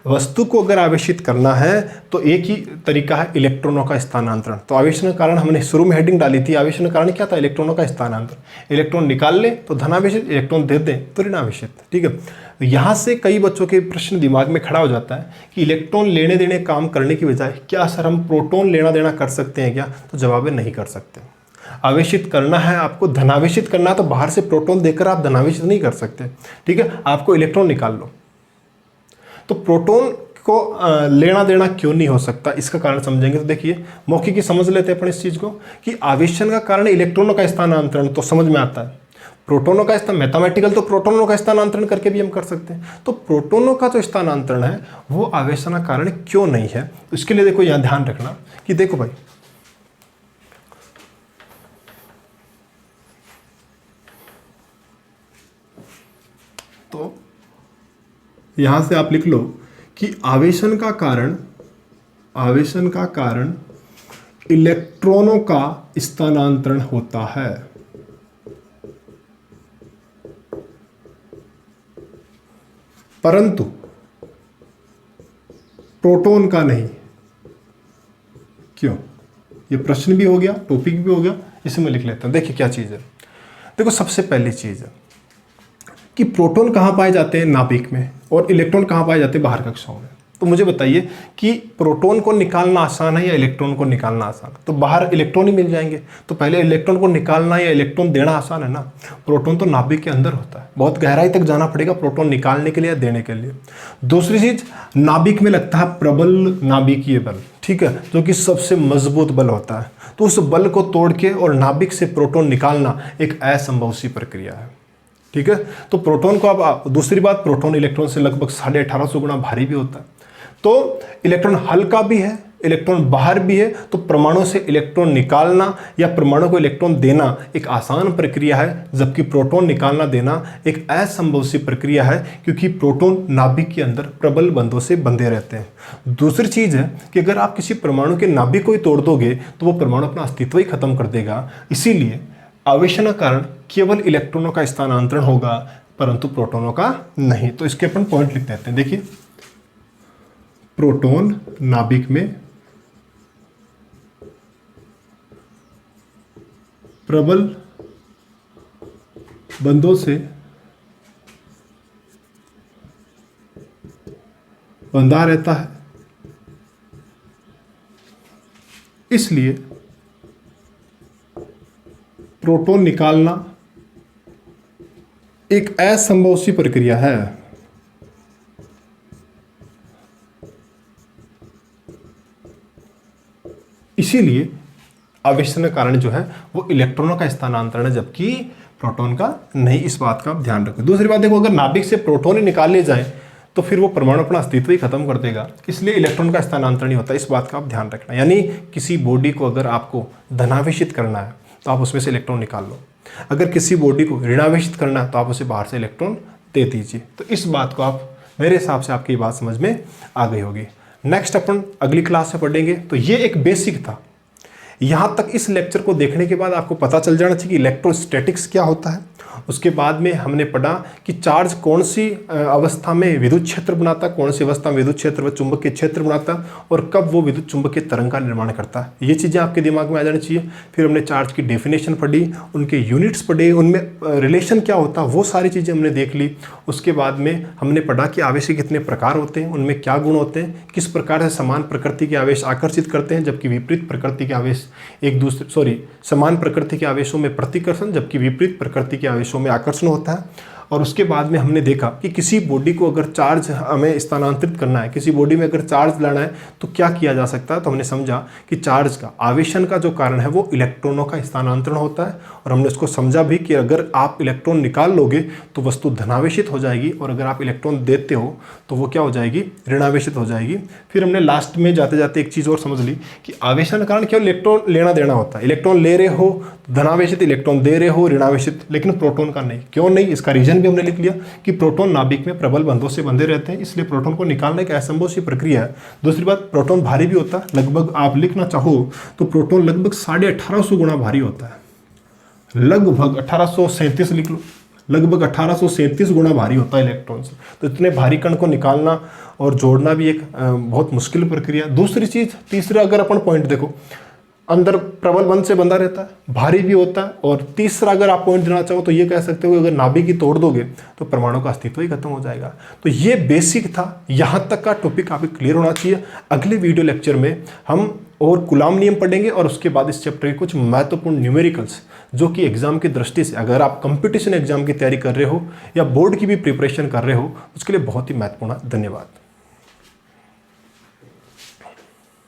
वस्तु को अगर आवेशित करना है तो एक ही तरीका है, इलेक्ट्रॉनों का स्थानांतरण। तो आवेशन का कारण हमने शुरू में हेडिंग डाली थी, आवेशन का कारण क्या था, इलेक्ट्रॉनों का स्थानांतरण। इलेक्ट्रॉन निकाल ले तो धनावेशित, इलेक्ट्रॉन दे दें तो ऋणावेशित। ठीक है, यहाँ से कई बच्चों के प्रश्न दिमाग में खड़ा हो जाता है कि इलेक्ट्रॉन लेने देने काम करने की बजाय क्या सर हम प्रोटॉन लेना देना कर सकते हैं क्या? तो जवाब है नहीं कर सकते। आवेशित करना है आपको, धनावेशित करना है तो बाहर से प्रोटॉन देकर आप धनावेशित नहीं कर सकते। ठीक है, आपको इलेक्ट्रॉन निकाल लो। तो प्रोटॉन को लेना देना क्यों नहीं हो सकता, इसका कारण समझेंगे। तो देखिए, मौखिक ही समझ लेते हैं अपन इस चीज को कि आवेशन का कारण इलेक्ट्रॉनों का स्थानांतरण तो समझ में आता है, प्रोटोनों का मैथमेटिकल तो प्रोटोनों का स्थानांतरण करके भी हम कर सकते हैं। तो प्रोटोनों का जो स्थानांतरण है वो आवेशन का कारण क्यों नहीं है, तो इसके लिए देखो यहाँ ध्यान रखना कि देखो भाई, तो यहां से आप लिख लो कि आवेशन का कारण इलेक्ट्रॉनों का स्थानांतरण होता है, परंतु प्रोटॉन का नहीं। क्यों? ये प्रश्न भी हो गया, टॉपिक भी हो गया, इसे मैं लिख लेता हूं। देखिए क्या चीज है। देखो सबसे पहली चीज है कि प्रोटॉन कहां पाए जाते हैं? नाभिक में। और इलेक्ट्रॉन कहां पाए जाते हैं? बाहर कक्षाओं में। तो मुझे बताइए कि प्रोटॉन को निकालना आसान है या इलेक्ट्रॉन को निकालना आसान है? तो बाहर इलेक्ट्रॉन ही मिल जाएंगे, तो पहले इलेक्ट्रॉन को निकालना या इलेक्ट्रॉन देना आसान है ना। प्रोटॉन तो नाभिक के अंदर होता है, बहुत गहराई तक जाना पड़ेगा प्रोटॉन निकालने के लिए या देने के लिए। दूसरी चीज, नाभिक में लगता है प्रबल नाभिकीय बल, ठीक है, जो कि सबसे मजबूत बल होता है। तो उस बल को तोड़ के और नाभिक से प्रोटॉन निकालना एक असंभव सी प्रक्रिया है, ठीक है। तो प्रोटॉन को आप, दूसरी बात, प्रोटॉन इलेक्ट्रॉन से लगभग 1850 गुना भारी भी होता है। तो इलेक्ट्रॉन हल्का भी है, इलेक्ट्रॉन बाहर भी है, तो परमाणु से इलेक्ट्रॉन निकालना या परमाणु को इलेक्ट्रॉन देना एक आसान प्रक्रिया है, जबकि प्रोटॉन निकालना देना एक असंभव सी प्रक्रिया है, क्योंकि प्रोटॉन नाभिक के अंदर प्रबल बंधों से बंधे रहते हैं। दूसरी चीज है कि अगर आप किसी परमाणु के नाभिक को ही तोड़ दोगे तो वो परमाणु अपना अस्तित्व ही खत्म कर देगा। इसीलिए आवेशन का कारण केवल इलेक्ट्रॉनों का स्थानांतरण होगा, परंतु प्रोटॉनों का नहीं। तो इसके अपन पॉइंट लिख देते हैं। देखिए, प्रोटॉन नाभिक में प्रबल बंधों से बंधा रहता है, इसलिए प्रोटॉन निकालना एक असंभव सी प्रक्रिया है। इसीलिए आवेशन का कारण जो है वो इलेक्ट्रॉनों का स्थानांतरण है, जबकि प्रोटॉन का नहीं। इस बात का आप ध्यान रखो। दूसरी बात देखो, अगर नाभिक से प्रोटॉन ही निकाले जाए तो फिर वो परमाणु अपना अस्तित्व ही खत्म कर देगा, इसलिए इलेक्ट्रॉन का स्थानांतरण नहीं होता। इस बात का आप ध्यान रखना। यानी किसी बॉडी को अगर आपको धनावेशित करना है तो आप उसमें से इलेक्ट्रॉन निकाल लो, अगर किसी बॉडी को ऋणावेशित करना है तो आप उसे बाहर से इलेक्ट्रॉन दे दीजिए। तो इस बात को आप, मेरे हिसाब से आपकी बात समझ में आ गई होगी। नेक्स्ट अपन अगली क्लास में पढ़ेंगे। तो ये एक बेसिक था। यहाँ तक इस लेक्चर को देखने के बाद आपको पता चल जाना चाहिए कि इलेक्ट्रोस्टैटिक्स क्या होता है। उसके बाद में हमने पढ़ा कि चार्ज कौन सी अवस्था में विद्युत क्षेत्र बनाता है, कौन सी अवस्था में विद्युत क्षेत्र व चुंबकीय क्षेत्र बनाता है, और कब वो विद्युत चुंबकीय तरंग का निर्माण करता है। ये चीज़ें आपके दिमाग में आ जानी चाहिए। फिर हमने चार्ज की डेफिनेशन पढ़ी, उनके यूनिट्स पढ़े, उनमें रिलेशन क्या होता है, वो सारी चीज़ें हमने देख ली। उसके बाद में हमने पढ़ा कि आवेश के कितने प्रकार होते हैं, उनमें क्या गुण होते हैं, किस प्रकार से समान प्रकृति के आवेश आकर्षित करते हैं, जबकि विपरीत प्रकृति के आवेश समान प्रकृति के आवेशों में प्रतिकर्षण, जबकि विपरीत प्रकृति के आवेशों में आकर्षण होता है। और उसके बाद में हमने देखा कि किसी बॉडी को अगर चार्ज हमें स्थानांतरित करना है, किसी बॉडी में अगर चार्ज लाना है तो क्या किया जा सकता है। तो हमने समझा कि चार्ज का, आवेशन का जो कारण है वो इलेक्ट्रॉनों का स्थानांतरण होता है, और हमने उसको समझा भी कि अगर आप इलेक्ट्रॉन निकाल लोगे तो वस्तु धनावेशित हो जाएगी, और अगर आप इलेक्ट्रॉन देते हो तो वो क्या हो जाएगी, ऋणावेशित हो जाएगी। फिर हमने लास्ट में जाते जाते एक चीज़ और समझ ली कि आवेशन का कारण केवल इलेक्ट्रॉन लेना देना होता है। इलेक्ट्रॉन ले रहे हो धनावेशित, इलेक्ट्रॉन दे रहे हो ऋणावेशित, लेकिन प्रोटॉन का नहीं। क्यों नहीं, इसका रीजन भी हमने लिख लिया कि प्रोटॉन नाभिक में प्रबल बंधों से बंधे रहते हैं, इसलिए प्रोटॉन को निकालने की असंभव सी प्रक्रिया है। दूसरी बात, प्रोटॉन भारी भी होता है, लगभग आप लिखना चाहो तो प्रोटॉन लगभग 1850 गुना भारी होता है, लगभग 1837 लिख लो, लगभग 1837 गुना भारी होता है इलेक्ट्रॉन से। तो इतने भारी कण को निकालना और जोड़ना भी एक बहुत मुश्किल प्रक्रिया। दूसरी चीज, तीसरा अगर अपन पॉइंट देखो, अंदर प्रबल बंध से बंधा रहता है, भारी भी होता है, और तीसरा अगर आप पॉइंट देना चाहो तो ये कह सकते हो कि अगर नाभिक ही तोड़ दोगे तो परमाणु का अस्तित्व ही खत्म हो जाएगा। तो ये बेसिक था, यहाँ तक का टॉपिक आपको क्लियर होना चाहिए। अगले वीडियो लेक्चर में हम और कूलॉम नियम पढ़ेंगे, और उसके बाद इस चैप्टर के कुछ महत्वपूर्ण न्यूमेरिकल्स जो कि एग्जाम की दृष्टि से, अगर आप कंपटीशन एग्जाम की तैयारी कर रहे हो या बोर्ड की भी प्रिपरेशन कर रहे हो, उसके लिए बहुत ही महत्वपूर्ण। धन्यवाद।